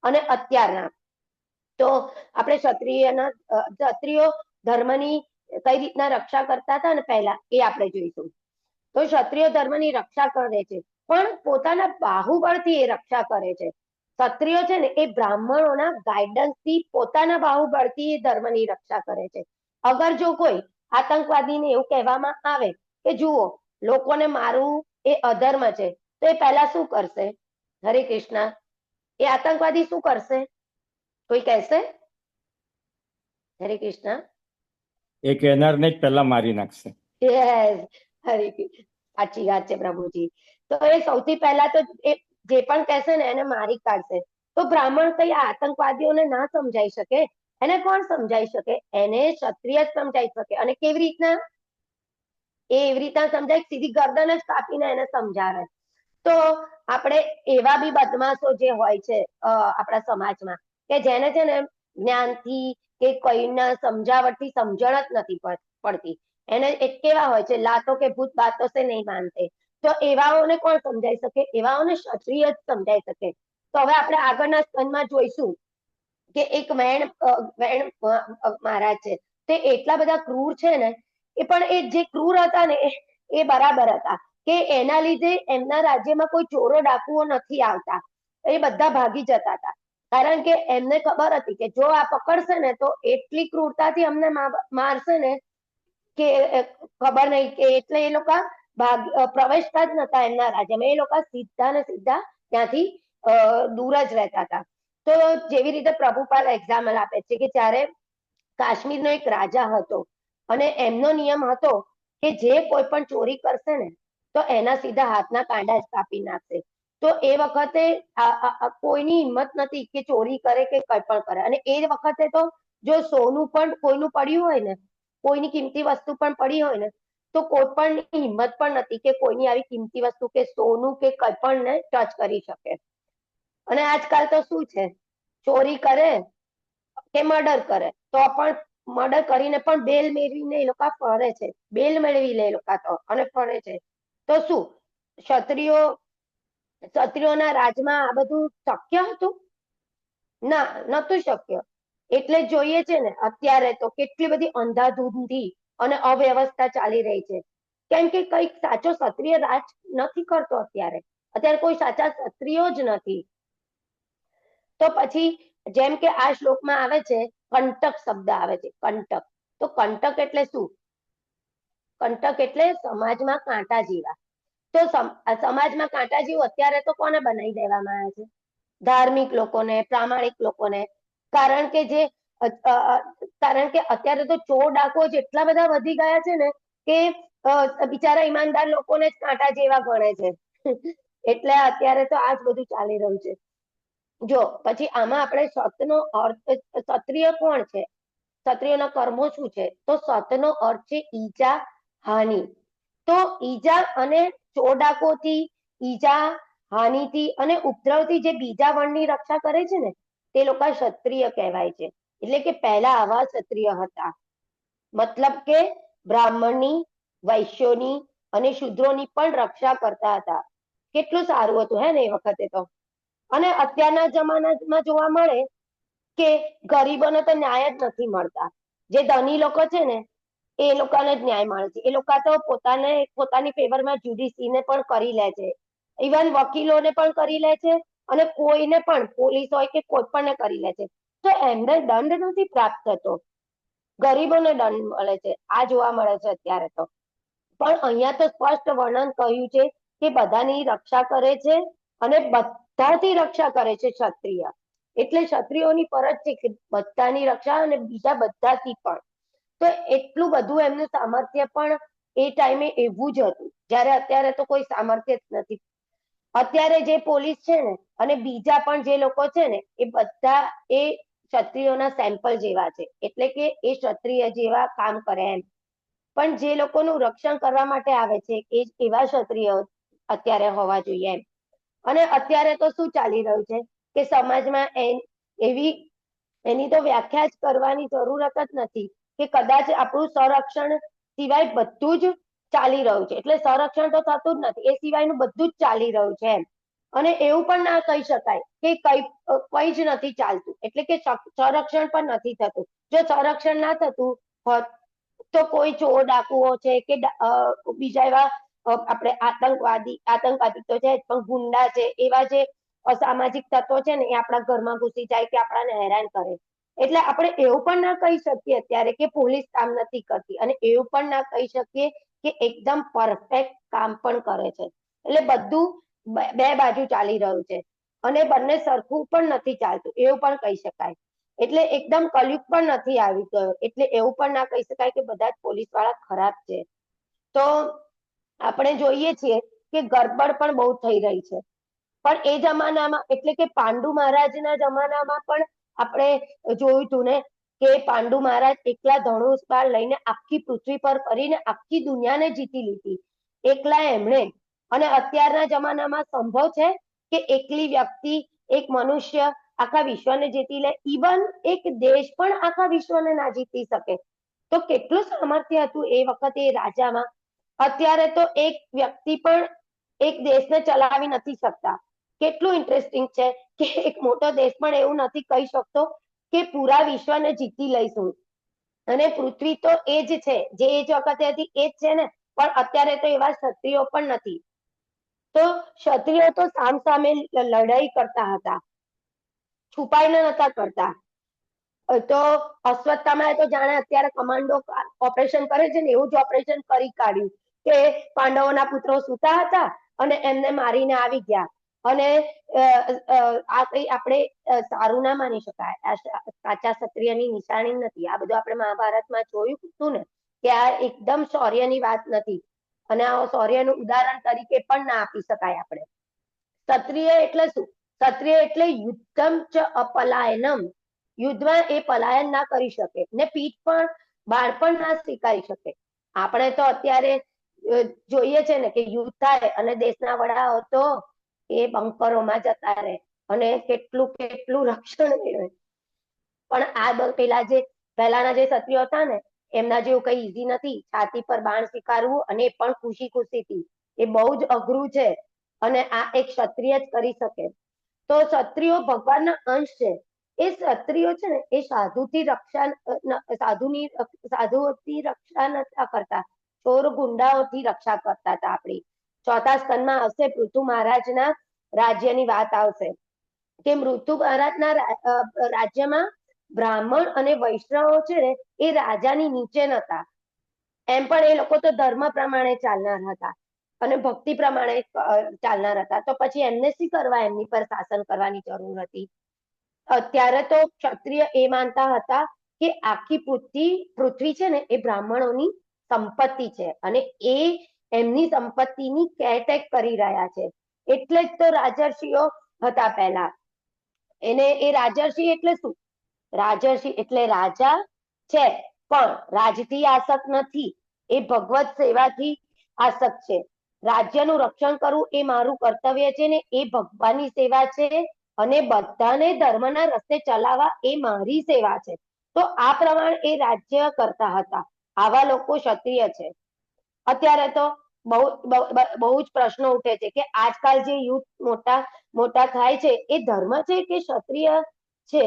અને અત્યારના. તો આપણે ક્ષત્રિયો ધર્મની કઈ રીતના રક્ષા કરતા હતા ને પહેલા એ આપણે જોઈશું. તો ક્ષત્રિય ધર્મની રક્ષા કરે છે પણ પોતાના બાહુબળથી એ રક્ષા કરે છે. ક્ષત્રિયો છે ને એ બ્રાહ્મણોના ગાઈડન્સથી પોતાના બાહુબળથી એ ધર્મની રક્ષા કરે છે. અગર જો કોઈ આતંકવાદીને એવું કહેવામાં આવે કે જુઓ લોકોને મારવું એ અધર્મ છે, તો એ પહેલા શું કરશે? હરે કૃષ્ણ. એ આતંકવાદી શું કરશે? કોઈ કહેશે? હરે કૃષ્ણ. એ કહેનારને જ પહેલા મારી નાખશે. યસ, હરે કૃષ્ણ. સાચી વાત છે પ્રભુજી. તો એ સૌથી પહેલા તો એ જે પણ કહેશે ને એને મારી કાઢશે. તો બ્રાહ્મણ કઈ આતંકવાદીઓને ના સમજાઈ શકે? એને કોણ સમજાઈ શકે? એને ક્ષત્રિય જ સમજાઈ શકે. અને કેવી રીતના? એ એવી રીતના સમજાય સીધી ગરદન જ કાપીને એને સમજાવે. તો આપણે એવા બી બદમાશો જે હોય છે આપણા સમાજમાં કે જેને છે ને જ્ઞાનથી કે કોઈના સમજાવટથી સમજણ જ નથી પડતી. એને કેવા હોય છે, લાતો કે ભૂત બાતો સે નહીં માનતે. તો એવાઓને કોણ સમજાઈ શકે? એવાઓને ક્ષત્રિય જ સમજાઈ શકે. તો હવે આપણે આગળના સ્કંદમાં જોઈશું કે એક વેણ મહારાજ છે, તે એટલા બધા ક્રૂર છે ને એ પણ એ જે ક્રૂર હતા ને એ બરાબર હતા કે એના લીધે એમના રાજ્યમાં કોઈ ચોરો ડાકુઓ નથી આવતા. એ બધા ભાગી જતા હતા કારણ કે એમને ખબર હતી કે જો આ પકડશે ને તો એટલી ક્રૂરતાથી અમને મારશે ને કે ખબર નહીં કે એટલે એ લોકો પ્રવેશતા જ નતા એમના રાજ્યમાં. એ લોકો સીધા ને સીધા ત્યાંથી દૂર જ રહેતા હતા. તો જેવી રીતે પ્રભુપાલ એક્ઝામ્પલ આપે છે કે જ્યારે કાશ્મીરનો એક રાજા હતો અને એમનો નિયમ હતો કે જે કોઈ પણ ચોરી કરશે ને તો એના સીધા હાથના કાંડા જ કાપી નાખશે. તો એ વખતે કોઈની હિંમત નથી કે ચોરી કરે કે કંઈ પણ કરે. અને એ વખતે તો જો સોનું પણ કોઈનું પડ્યું હોય ને, કોઈની કિંમતી વસ્તુ પણ પડી હોય ને તો કોઈ પણ હિંમત પણ નથી કે કોઈની આવી કિંમતી વસ્તુ કે સોનું કે કંઈ પણ ને ટચ કરી શકે. અને આજકાલ તો શું છે, ચોરી કરે કે મર્ડર કરે તો પણ મર્ડર કરીને પણ બેલ મેળવીને એ લોકો ફરે છે. બેલ મેળવી લે એ લોકો તો અને ફરે છે. તો શું ક્ષત્રિયોના રાજમાં આ બધું શક્ય હતું? ના, નતું શક્ય. એટલે જોઈએ છે ને અત્યારે તો કેટલી બધી અંધાધૂંધી અને અવ્યવસ્થા ચાલી રહી છે. કેમ કે કઈક સાચો ક્ષત્રિય રાજ નથી કરતો. અત્યારે કોઈ સાચા ક્ષત્રિયો જ નથી. તો પછી જેમ કે આ શ્લોકમાં આવે છે કંટક શબ્દ આવે છે, કંટક. તો કંટક એટલે શું? કંટક એટલે સમાજમાં કાંટા જેવા. તો સમાજમાં કાંટા જેવું અત્યારે તો કોને બનાવી દેવામાં આવે છે? ધાર્મિક લોકોને, પ્રામાણિક લોકોને. કારણ કે અત્યારે તો ચોર ડાકુઓ જેટલા બધા વધી ગયા છે ને કે બિચારા ઈમાનદાર લોકોને જ કાંટા જેવા ગણે છે. એટલે અત્યારે તો આ જ બધું ચાલી રહ્યું છે. જો પછી આમાં આપણે સતનો અર્થ, ક્ષત્રિય કોણ છે, ક્ષત્રિયના કર્મો શું છે? તો સતનો અર્થ છે ઈજા, હાનિ. તો ઈજા અને ચોર ડાકોથી, ઈજા, હાનિથી અને ઉપદ્રવથી જે બીજા વર્ણની રક્ષા કરે છે ને તે લોકો ક્ષત્રિય કહેવાય છે. એટલે કે પહેલા આવા ક્ષત્રિય હતા. મતલબ કે બ્રાહ્મણની, વૈશ્યોની અને શૂદ્રોની પણ રક્ષા કરતા હતા. કેટલું સારું હતું હે ને એ વખતે તો. અને અત્યારના જમાનામાં જોવા મળે કે ગરીબોને તો ન્યાય જ નથી મળતા. જે ધની લોકો છે ને એ લોકોને જ ન્યાય મળે છે. એ લોકો તો પોતાની ફેવરમાં જ્યુડિશરીને પણ કરી લે છે, ઇવન વકીલોને પણ કરી લે છે, અને કોઈને પણ પોલીસ હોય કે કોઈ પણને કરી લે છે. તો એમને દંડ નથી પ્રાપ્ત થતો, ગરીબોને દંડ મળે છે. આ જોવા મળે છે અત્યારે તો. પણ અહીંયા તો સ્પષ્ટ વર્ણન કહ્યું છે કે બધાની રક્ષા કરે છે અને બધાથી રક્ષા કરે છે ક્ષત્રિય. એટલે ક્ષત્રિયોની ફરજ છે કે બધાની રક્ષા અને બીજા બધાથી પણ. તો એટલું બધું એમનું સામર્થ્ય પણ એ ટાઈમે એવું જ હતું, જ્યારે અત્યારે તો કોઈ સામર્થ્ય જ નથી. અત્યારે જે પોલીસ છે ને અને બીજા પણ જે લોકો છે ને એ બધા એ ક્ષત્રિયોના સેમ્પલ જેવા છે, એટલે કે એ ક્ષત્રિય જેવા કામ કરે એમ. પણ જે લોકોનું રક્ષણ કરવા માટે આવે છે એ એવા ક્ષત્રિય અત્યારે હોવા જોઈએ એમ. અને અત્યારે તો શું ચાલી રહ્યું છે કે સમાજમાં એની તો વ્યાખ્યા જ કરવાની જરૂરત જ નથી કે કદાચ આપણું સંરક્ષણ સિવાય બધું જ ચાલી રહ્યું છે. એટલે સંરક્ષણ તો થતું જ નથી, એ સિવાયનું બધું જ ચાલી રહ્યું છે એમ. અને એવું પણ ના કહી શકાય કે કઈ જ નથી ચાલતું, એટલે કે સંરક્ષણ પણ નથી થતું. જો સંરક્ષણ ના થતું હોત તો કોઈ ચોર ડાકુઓ છે કે બીજા એવા આપણે આતંકવાદી તો છે પણ ગુંડા છે, એવા જે અસામાજિક તત્વો છે ને એ આપણા ઘરમાં ઘૂસી જાય કે આપણાને હેરાન કરે. એટલે આપણે એવું પણ ના કહી શકીએ અત્યારે કે પોલીસ કામ નથી કરતી, અને એવું પણ ના કહી શકીએ કે એકદમ પરફેક્ટ કામ પણ કરે છે. એટલે બધું બે બાજુ ચાલી રહ્યું છે અને બંને સરખું પણ નથી ચાલતું એવું પણ કહી શકાય. એટલે એકદમ કલયુગ પણ નથી આવી ગયો, એટલે એવું પણ ના કહી શકાય કે બધા જ પોલીસ વાળા ખરાબ છે. તો આપણે જોઈએ છીએ કે ગડબડ પણ બહુ થઈ રહી છે. પણ એ જમાનામાં, એટલે કે પાંડુ મહારાજના જમાનામાં પણ આપણે જોયું હતું ને કે પાંડુ મહારાજ એકલા ધનુષ બાણ લઈને આખી પૃથ્વી પર ફરીને આખી દુનિયાને જીતી લીધી, એકલા એમણે. અને અત્યારના જમાનામાં સંભવ છે કે એકલી વ્યક્તિ, એક મનુષ્ય આખા વિશ્વને જીતી લે? ઇવન એક દેશ પણ આખા વિશ્વને ના જીતી શકે. તો કેટલું સામર્થ્ય હતું એ વખતે એ રાજામાં. અત્યારે તો એક વ્યક્તિ પણ એક દેશને ચલાવી નથી શકતા. કેટલું ઇન્ટરેસ્ટિંગ છે કે એક મોટો દેશ પણ એવું નથી કહી શકતો કે પૂરા વિશ્વને જીતી લઈશું. અને પૃથ્વી તો એ જ છે, જે એ જ વખતે હતી એ જ છે ને. પણ અત્યારે તો એવા ક્ષત્રિયો પણ નથી. તો ક્ષત્રિયો તો સામસામે લડાઈ કરતા હતા, છુપાઈને નતા કરતા. તો અશ્વત્થામાએ તો જાણે અત્યારે કમાન્ડો ઓપરેશન કરે છે ને એવું જ ઓપરેશન કરી કાઢ્યું કે પાંડવોના પુત્રો સૂતા હતા અને એમને મારીને આવી ગયા. અને આ કઈ આપણે સારું ના માની શકાય, સાચા ક્ષત્રિયની નિશાની નથી. આ બધું આપણે મહાભારતમાં જોયું હતું ને કે આ એકદમ શૌર્યની વાત નથી, અને આ શૌર્યનું ઉદાહરણ તરીકે પણ ના આપી શકાય આપણે. ક્ષત્રિય એટલે શું? ક્ષત્રિય એટલે યુદ્ધમ ચ અપલાયનમ. યુદ્ધમાં એ પલાયન ના કરી શકે ને પીઠ પણ બાળ પણ ના સ્વીકારી શકે. આપણે તો અત્યારે જોઈએ છે ને કે યુદ્ધ થાય અને દેશના વડાઓ તો એ બંકરોમાં જતા રહે અને કેટલું કેટલું રક્ષણ મેળવે. પણ આ પહેલાના જે ક્ષત્રિયો હતા ને એમના જેવું કઈ ઈઝી નથી. છાતી પર બાણ સ્વીકારવું અને એ પણ ખુશી ખુશીથી, એ બહુ જ અઘરું છે. અને આ એક ક્ષત્રિય જ કરી શકે. તો ક્ષત્રિયો ભગવાનના અંશ છે. એ ક્ષત્રિયો છે ને એ સાધુઓથી રક્ષા નતા કરતા, ચોર ગુંડાઓથી રક્ષા કરતા હતા. આપણી ચોથા સ્કંદમાં આવશે પૃથુ મહારાજના રાજ્યની વાત આવશે કે પૃથુ મહારાજના રાજ્યમાં બ્રાહ્મણ અને વૈષ્ણવો છે ને એ રાજાની નીચે નતા. એમ પણ એ લોકો તો ધર્મ પ્રમાણે ચાલનાર હતા અને ભક્તિ પ્રમાણે ચાલનાર હતા. તો પછી એમને શું કરવા એમની પર શાસન કરવાની જરૂર હતી? અત્યારે તો ક્ષત્રિય એ માનતા હતા કે આખી પૃથ્વી છે ને એ બ્રાહ્મણોની સંપત્તિ છે અને એ એમની સંપત્તિની કેરટેક કરી રહ્યા છે. એટલે જ તો રાજર્ષિઓ હતા પહેલા. એ રાજર્ષિ એટલે શું? રાજર્ષિ એટલે રાજા છે પણ રાજથી આસક્ત નથી, એ ભગવત સેવાથી આસક્ત છે. રાજ્યનું રક્ષણ કરવું એ મારું કર્તવ્ય છે ને એ ભગવાનની સેવા છે, અને બધાને ધર્મના રસ્તે ચલાવવા એ મારી સેવા છે. તો આ પ્રમાણે એ રાજ્ય કરતા હતા. આવા લોકો ક્ષત્રિય છે. અત્યારે તો બહુ જ પ્રશ્નો ઉઠે છે કે આજકાલ જે યુથ મોટા મોટા થાય છે એ ધર્મ છે કે ક્ષત્રિય છે.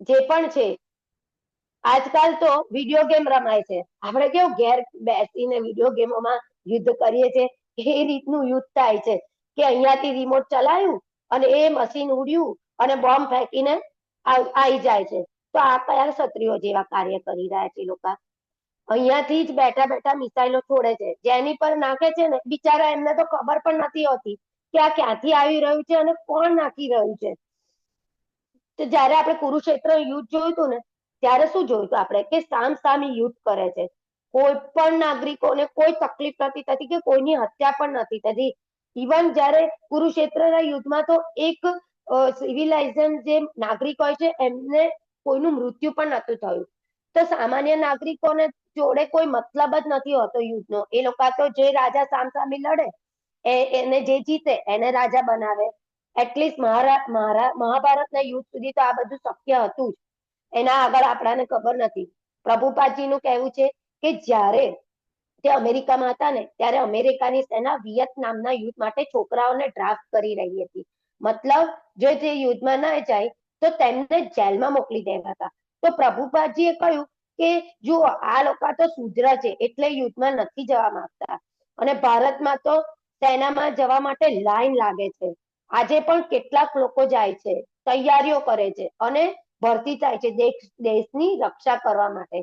જે પણ છે, આજકાલ તો વિડીયો ગેમ રમાય છે. આપણે કેવું ઘેર બેસીને વિડીયો ગેમોમાં યુદ્ધ કરીએ છીએ એ રીતનું યુદ્ધ થાય છે કે અહીંયાથી રિમોટ ચલાવ્યું અને એ મશીન ઉડ્યું અને બોમ્બ ફેંકીને આવી જાય છે. તો આ કયા ક્ષત્રિયો જેવા કાર્ય કરી રહ્યા છે લોકો? અહીંયાથી જ બેઠા બેઠા મિસાઇલો છોડે છે. જેની પર નાખે છે ને બિચારા એમને તો ખબર પણ નથી હોતી કે આ ક્યાંથી આવી રહ્યું છે અને કોણ નાખી રહ્યું છે. તો જયારે આપણે કુરુક્ષેત્ર યુદ્ધ જોયું હતું ને ત્યારે શું જોયું હતું આપણે કે સામસામી યુદ્ધ કરે છે. કોઈ પણ નાગરિકોને કોઈ તકલીફ નથી થતી કે કોઈની હત્યા પણ નથી થતી. ઇવન જયારે કુરુક્ષેત્રના યુદ્ધમાં તો એક સિવિલાઇઝેશન જે નાગરિક હોય છે એમને કોઈનું મૃત્યુ પણ નતું થયું. તો સામાન્ય નાગરિકોને જોડે કોઈ મતલબ જ નથી હોતો યુદ્ધનો. એ લોકો તો જે રાજા સામસામી લડે એને જે જીતે એને રાજા બનાવે. એટલીસ્ટ મહાભારતના યુદ્ધ સુધી તો આ બધું શક્ય હતું જ. એના આગળ આપણાને ખબર નથી. પ્રભુપાદજીનું કહેવું છે કે જ્યારે તે અમેરિકામાં હતા ને ત્યારે અમેરિકાની સેના વિયેતનામના યુદ્ધ માટે છોકરાઓને ડ્રાફ્ટ કરી રહી હતી. મતલબ જો તે યુદ્ધમાં ના જાય તો તેમને જેલમાં મોકલી દેવાતા. તો પ્રભુપાદજીએ કહ્યું કે જુઓ આ લોકો તો શુદ્ર છે એટલે યુદ્ધમાં નથી જવા માંગતા અને ભારતમાં તો સેનામાં જવા માટે લાઈન લાગે છે. આજે પણ કેટલાક લોકો જાય છે, તૈયારીઓ કરે છે અને ભરતી થાય છે દેશની રક્ષા કરવા માટે.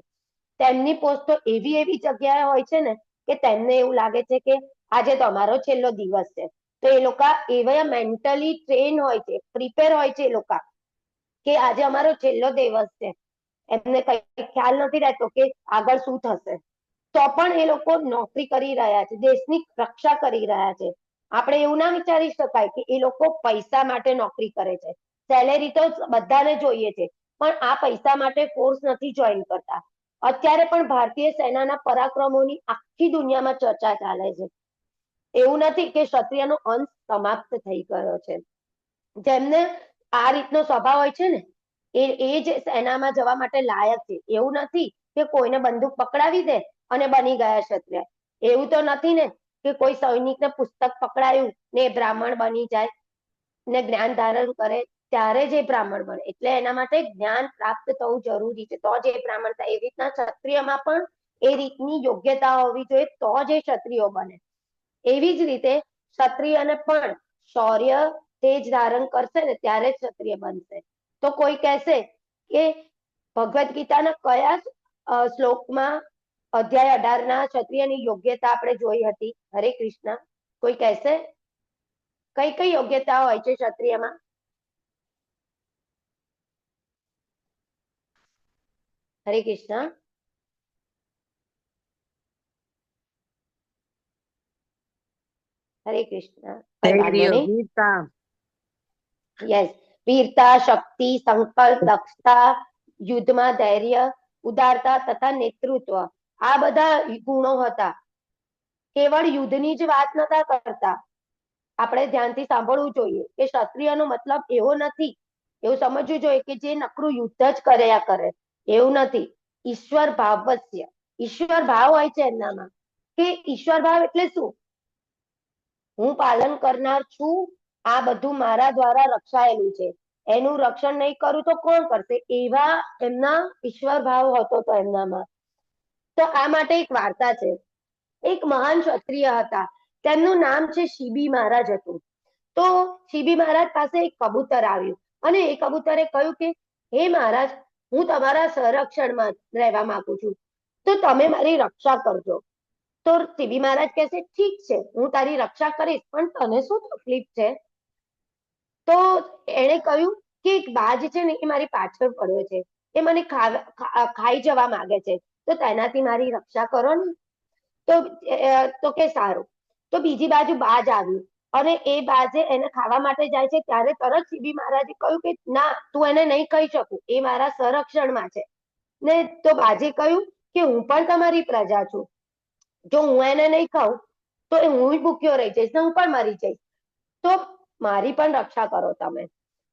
તેમની પોસ્ટ તો એવી જગ્યાએ હોય છે ને કે તેમને એવું લાગે છે કે આજે તો અમારો છેલ્લો દિવસ છે. તો એ લોકો એવા મેન્ટલી ટ્રેન હોય છે, પ્રિપેર હોય છે એ લોકો કે આજે અમારો છેલ્લો દિવસ છે. એમને કઈ ખ્યાલ નથી રહેતો કે આગળ શું થશે. તો પણ એ લોકો નોકરી કરી રહ્યા છે, દેશની રક્ષા કરી રહ્યા છે. આપણે એવું ના વિચારી શકાય કે એ લોકો પૈસા માટે નોકરી કરે છે. સેલેરી તો બધાને જોઈએ છે પણ આ પૈસા માટે ફોર્સ નથી જોઈન કરતા. અત્યારે પણ ભારતીય સેનાના પરાક્રમોની આખી દુનિયામાં ચર્ચા ચાલે છે. એવું નથી કે ક્ષત્રિયનો અંત સમાપ્ત થઈ ગયો છે. જેમને આ રીતનો સ્વભાવ હોય છે ને એ જ સેનામાં જવા માટે લાયક છે. એવું નથી કે કોઈને બંદૂક પકડાવી દે અને બની ગયા ક્ષત્રિય. એવું તો નથી ને કે કોઈ સૈનિકને પુસ્તક પકડાયું ને બ્રાહ્મણ બની જાય ને જ્ઞાન ધારણ કરે ત્યારે જ એ બ્રાહ્મણ બને. એટલે એના માટે જ્ઞાન પ્રાપ્ત થવું જરૂરી છે તો જ એ બ્રાહ્મણ થાય. એ રીતના ક્ષત્રિયમાં પણ એ રીતની યોગ્યતા હોવી જોઈએ તો જ એ ક્ષત્રિયો બને. એવી જ રીતે ક્ષત્રિયને પણ શૌર્ય તેજ ધારણ કરશે ને ત્યારે જ ક્ષત્રિય બનશે. તો કોઈ કહેશે કે ભગવદ્ ગીતાના કયા શ્લોકમાં અધ્યાય 18 ક્ષત્રિયની યોગ્યતા આપણે જોઈ હતી? હરે કૃષ્ણ. કોઈ કહેશે કઈ કઈ યોગ્યતા હોય છે ક્ષત્રિયમાં? હરે કૃષ્ણ. હરે કૃષ્ણ. યસ, વીરતા, શક્તિ, સંકલ્પ, દક્ષતા, યુદ્ધમાં ધૈર્ય, ઉદારતા તથા નેતૃત્વ. આ બધા ગુણો હતા. કેવળ યુદ્ધની જ વાત નતા કરતા. આપણે ધ્યાનથી સાંભળવું જોઈએ કે ક્ષત્રિયનો મતલબ એવો નથી, એવું સમજવું જોઈએ કે જે નકરું યુદ્ધ જ કર્યા કરે. એવું નથી. ઈશ્વર ભાવસ્ય, ઈશ્વર ભાવ હોય છે એમનામાં. કે ઈશ્વર ભાવ એટલે શું? હું પાલન કરનાર છું, આ બધું મારા દ્વારા રક્ષાયેલું છે, એનું રક્ષણ નહીં કરું તો કોણ કરશે? એવા એમના ઈશ્વર ભાવ હતો તો એમનામાં. તો આ માટે એક વાર્તા છે. એક મહાન ક્ષત્રિય હતા, તેમનું નામ છે શિબી મહારાજ હતું. તો શિબી મહારાજ પાસે એક કબૂતર આવ્યું અને એ કબૂતરે કહ્યું કે હે મહારાજ, હું તમારા સંરક્ષણમાં રહેવા માંગુ છું તો તમે મારી રક્ષા કરજો. તો શિબી મહારાજ કહેશે ઠીક છે, હું તારી રક્ષા કરીશ, પણ તને શું તકલીફ છે? તો એણે કહ્યું કે એક બાજ છે ને એ મારી પાછળ પડ્યો છે, એ મને ખાઈ જવા માંગે છે, તો તેનાથી મારી રક્ષા કરો ને. તો કે સારું. તો બીજી બાજુ બાજ આવ્યું અને એ બાજે એને ખાવા માટે જાય છે ત્યારે તરત શિબી મહારાજે કહ્યું કે ના, તું એને નહીં ખાઈ શકું, એ મારા સંરક્ષણમાં છે. ને તો બાજે કહ્યું કે હું પણ તમારી પ્રજા છું, જો હું એને નહીં ખાઉં તો હું ભૂખ્યો રહી જઈશ ને હું પણ મરી જઈશ, તો મારી પણ રક્ષા કરો તમે.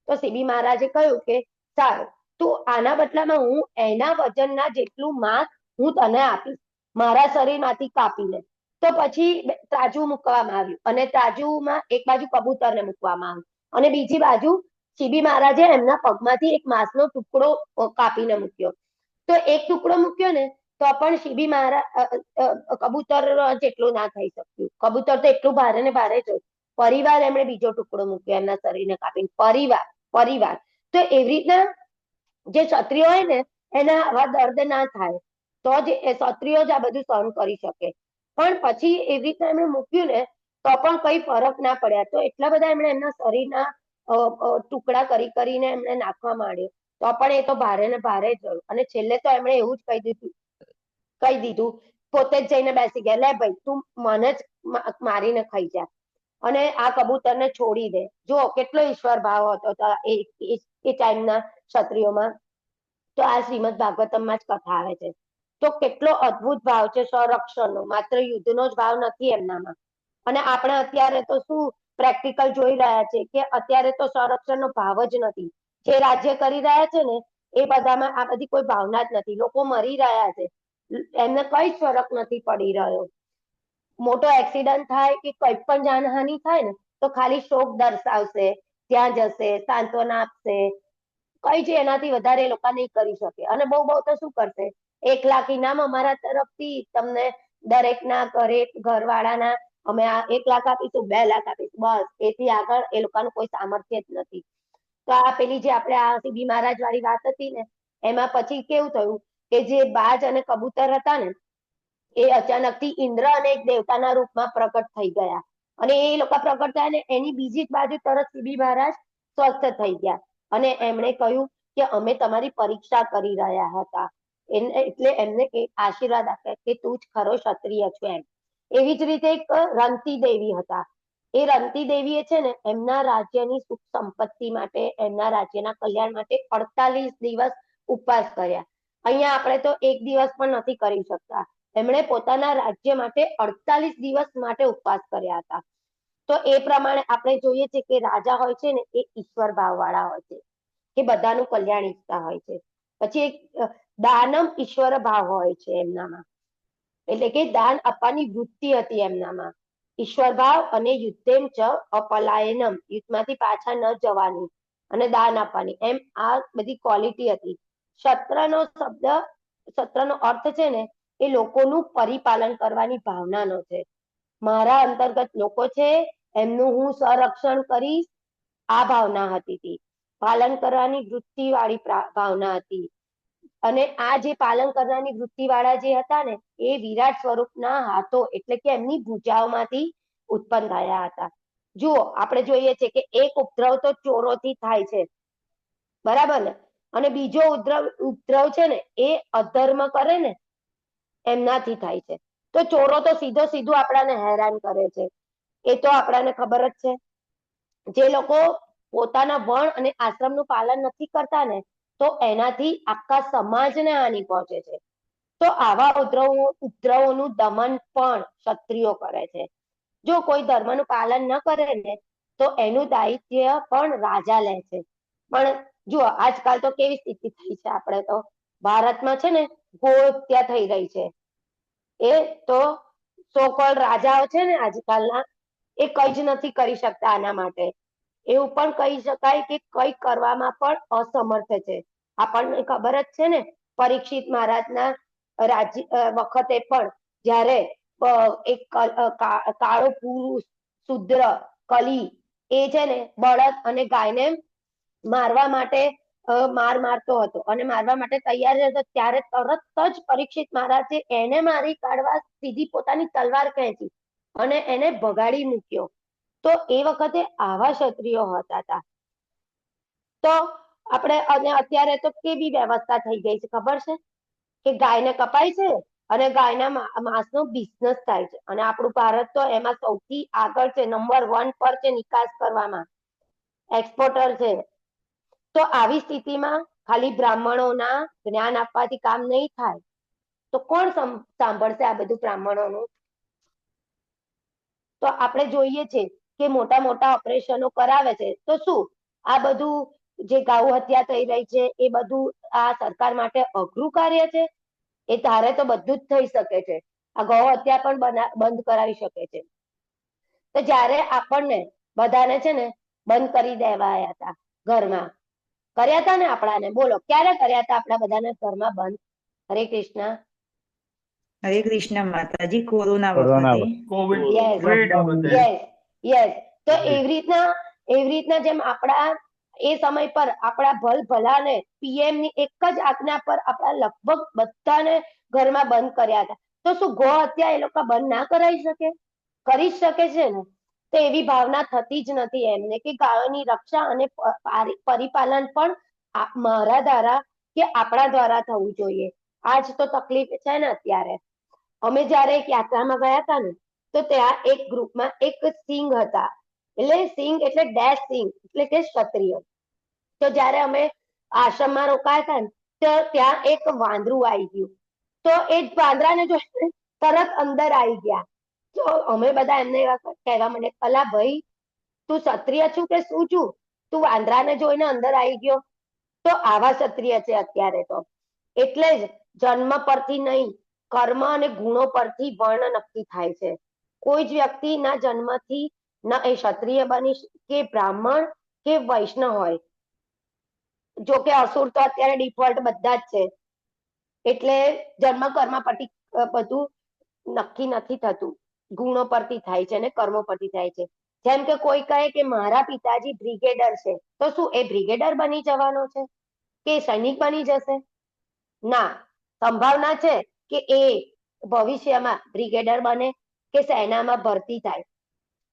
તો શિબી મહારાજે કહ્યું કે સારું, તું આના બદલામાં હું એના વજનના જેટલું માંસ હું તને આપીશ મારા શરીરમાંથી કાપીને. તો પછી ત્રાજુ મૂકવામાં આવ્યું અને ત્રાજુમાં એક બાજુ કબૂતરને મૂકવામાં આવ્યું અને બીજી બાજુ શિબી મહારાજે એમના પગમાંથી એક માંસનો ટુકડો કાપીને મૂક્યો. તો એક ટુકડો મૂક્યો ને તો પણ શિબી મહારાજ કબૂતર જેટલું ના થઈ શક્યું. કબૂતર તો એટલું ભારે ને ભારે જ હોય. પરિવાર એમણે બીજો ટુકડો મૂક્યો એમના શરીરને કાપીને. પરિવાર તો એવી રીતના જે ક્ષત્રિય હોય ને એના આવા દર્દ ના થાય તો જ ક્ષત્રિયો જ આ બધું સહન કરી શકે. પણ પછી એવી રીતના એમણે મૂક્યું ને તો પણ કઈ ફરક ના પડ્યા. તો એટલા બધા એમણે એમના શરીરના ટુકડા કરીને એમણે નાખવા માંડ્યો તો પણ એ તો ભારે ને ભારે જ રહ્યું. અને છેલ્લે તો એમણે એવું જ કહી દીધું પોતે જ જઈને બેસી ગયા, લે ભાઈ તું મને જ મારીને ખાઈ જા અને આ કબૂતરને છોડી દે. જો કેટલો ઈશ્વર ભાવ હતો એ ટાઈમના ક્ષત્રિયોમાં. તો આ શ્રીમદ ભાગવતમમાં જ કથા આવે છે. તો કેટલો અદ્ભુત ભાવ છે સંરક્ષણનો, માત્ર યુદ્ધનો જ ભાવ નથી એમનામાં. અને આપણે અત્યારે તો શું પ્રેક્ટિકલ જોઈ રહ્યા છે કે અત્યારે તો સંરક્ષણનો ભાવ જ નથી. જે રાજ્ય કરી રહ્યા છે ને એ બધામાં આ બધી કોઈ ભાવના જ નથી. લોકો મરી રહ્યા છે, એમને કઈ જ ફરક નથી પડી રહ્યો. મોટો એક્સિડન્ટ થાય કે કઈ પણ જાનહાનિ થાય ને તો ખાલી શોક દર્શાવશે, ત્યાં જશે, સાંત્વના આપશે, કઈ જ એનાથી વધારે એ લોકો નહીં કરી શકે. અને બહુ તો શું કરશે, 1 લાખ ઇનામ અમારા તરફથી તમને દરેકના ઘરવાળાના અમે આ 1 લાખ આપીશું, 2 લાખ આપીશું, બસ એથી આગળ એ લોકોનું કોઈ સામર્થ્ય જ નથી. તો આ પેલી જે આપણે આ સીબી મહારાજ વાળી વાત હતી ને એમાં પછી કેવું થયું કે જે બાજ અને કબૂતર હતા ને એ અચાનકથી ઇન્દ્ર અને એક દેવતાના રૂપમાં પ્રગટ થઈ ગયા. અને એ લોકો પ્રગટ થયા ને એની બીજી જ બાજુ તરત સીબી મહારાજ સ્વસ્થ થઈ ગયા અને એમણે કહ્યું કે અમે તમારી પરીક્ષા કરી રહ્યા હતા. એટલે એમને આશીર્વાદ આપ્યા કે તું જ ખરો ક્ષત્રિય છો એમ. એવી જ રીતે એક રંતી દેવી હતા. એ રંતી દેવીએ છે ને એમના રાજ્યની સુખ સંપત્તિ માટે, એમના રાજ્યના કલ્યાણ માટે 48 દિવસ ઉપવાસ કર્યા. અહીંયા આપણે તો 1 દિવસ પણ નથી કરી શકતા. એમણે પોતાના રાજ્ય માટે 48 દિવસ માટે ઉપવાસ કર્યા હતા. તો એ પ્રમાણે આપણે જોઈએ છે કે રાજા હોય છે ને એ ઈશ્વર ભાવ વાળા હોય છે, કે બધાનું કલ્યાણ ઈચ્છતા હોય છે. પછી એક દાનમ ઈશ્વર ભાવ હોય છે એમનામાં, એટલે કે દાન આપવાની વૃત્તિ હતી એમનામાં. ઈશ્વર ભાવ અને યુદ્ધેમ ચ અપલાયનમ, યુદ્ધમાંથી પાછા ન જવાની અને દાન આપવાની, એમ આ બધી ક્વોલિટી હતી. ક્ષત્રનો અર્થ છે ને એ લોકોનું પરિપાલન કરવાની ભાવનાનો છે. મારા અંતર્ગત લોકો છે એમનું હું સંરક્ષણ કરીશ, આ ભાવના હતી. પાલન કરવાની વૃત્તિ વાળી ભાવના હતી. અને આ જે પાલન કરવાની વૃત્તિ વાળા જે હતા ને એ વિરાટ સ્વરૂપના હાથો એટલે કે એમની ભુજાઓમાંથી ઉત્પન્ન થયા હતા. જુઓ આપણે જોઈએ છે કે એક ઉપદ્રવ તો ચોરોથી થાય છે, બરાબર ને, અને બીજો ઉપદ્રવ છે ને એ અધર્મ કરે ને એમનાથી થાય છે. તો ચોરો તો સીધું આપણાને હેરાન કરે છે, એ તો આપણાને ખબર જ છે. જે લોકો પોતાના વર્ણ અને આશ્રમનું પાલન નથી કરતા ને તો એનાથી આખા સમાજને હાનિ પહોંચે છે. તો આવા ઉપદ્રવોનું દમન પણ ક્ષત્રિયો કરે છે. જો કોઈ ધર્મનું પાલન ન કરે ને તો એનું દાયિત્વ પણ રાજા લે છે. પણ જુઓ આજકાલ તો કેવી સ્થિતિ થઈ છે, આપણે તો ભારતમાં છે ને ગો હત્યા થઈ રહી છે. એ તો સોકોલ રાજાઓ છે ને આજકાલના એ કઈ જ નથી કરી શકતા આના માટે. એવું પણ કહી શકાય કે કઈ કરવામાં પણ અસમર્થ છે. આપણને ખબર જ છે ને પરીક્ષિત મહારાજના વખતે પણ જ્યારે એક કાળો પુરુષ શુદ્ર કલી એ છે ને બળદ અને ગાયને મારવા માટે મારતો હતો અને મારવા માટે તૈયાર હતો, ત્યારે તરત જ પરીક્ષિત મહારાજે એને મારી કાઢવા સીધી પોતાની તલવાર ખેંચી અને એને ભગાડી મૂક્યો. તો એ વખતે આવા ક્ષત્રિયો હતા. તો આપણે અને અત્યારે તો કેવી વ્યવસ્થા થઈ ગઈ છે ખબર છે કે ગાયને કપાય છે અને ગાયના માંસનો બિઝનેસ થાય છે. અને આપણું ભારત તો એમાં સૌથી આગળ છે, નંબર 1 પર છે નિકાસ કરવામાં, એક્સપોર્ટર છે. તો આવી સ્થિતિમાં ખાલી બ્રાહ્મણોના જ્ઞાન આપવાથી કામ નહીં થાય તો કોણ સાંભળશે આ બધું બ્રાહ્મણોનું? તો આપણે જોઈએ છે કે મોટા ઓપરેશનો કરાવે છે. તો શું આ બધું જે ગૌ હત્યા થઈ રહી છે એ બધું આ સરકાર માટે અઘરું કાર્ય છે? એ તારે તો બધું જ થઈ શકે છે. આ ગૌ હત્યા પણ બંધ કરાવી શકે છે. તો જ્યારે આપણને બધાને છે ને બંધ કરી દેવાયા હતા ઘરમાં, કર્યા હતા ને આપણાને, બોલો ક્યારે કર્યા હતા આપણા બધાને ઘરમાં બંધ? હરે કૃષ્ણ. હરે કૃષ્ણ માતાજી. કોરોના કોરોના વખતે. Yes yes. તો એવી રીતના જેમ આપણા એ સમય પર આપણા ભલાને પીએમ ની એક જ આજ્ઞા પર આપણા લગભગ બધાને ઘરમાં બંધ કર્યા હતા. તો શું ગૌ હત્યા એ લોકો બંધ ના કરાવી શકે? કરી જ શકે છે ને. તો એવી ભાવના થતી જ નથી એમને કે ગાયોની રક્ષા અને પરિપાલન પણ મારા દ્વારા કે આપણા દ્વારા થવું જોઈએ. આજ તો તકલીફ છે ને અત્યારે. અમે જયારે એક યાત્રામાં ગયા હતા ને, તો ત્યાં એક ગ્રુપમાં એક સિંહ હતા. એટલે સિંહ એટલે ડેશ સિંહ એટલે કે ક્ષત્રિય. તો જયારે અમે આશ્રમમાં રોકાયા હતા ને, તો ત્યાં એક વાંદરું આવી ગયું. તો એ વાંદરાને જોઈને તરત અંદર આવી ગયા. તો અમે બધા એમને કહેવા માંડ્યા, અલા ભાઈ તું ક્ષત્રિય છું કે શું છું? તું વાંદરાને જોઈને અંદર આવી ગયો? તો આવા ક્ષત્રિય છે અત્યારે તો. એટલે જ જન્મ પરથી નહીં, કર્મ અને ગુણો પરથી વર્ણ નક્કી થાય છે. કોઈ જ વ્યક્તિના જન્મથી ન એ ક્ષત્રિય બની કે બ્રાહ્મણ કે વૈષ્ણવ હોય. જો કે અસુર તો અત્યારે ડિફોલ્ટ બધા જ છે. એટલે જન્મ કર્મ પરથી બધું નક્કી નથી થતું. ગુણો પરથી થાય છે અને કર્મો પરથી થાય છે. જેમ કે કોઈ કહે કે મારા પિતાજી બ્રિગેડર છે, તો શું એ બ્રિગેડર બની જવાનો છે કે સૈનિક બની જશે? ના, સંભાવના છે કે એ ભવિષ્યમાં બ્રિગેડર બને કે સેનામાં ભરતી થાય.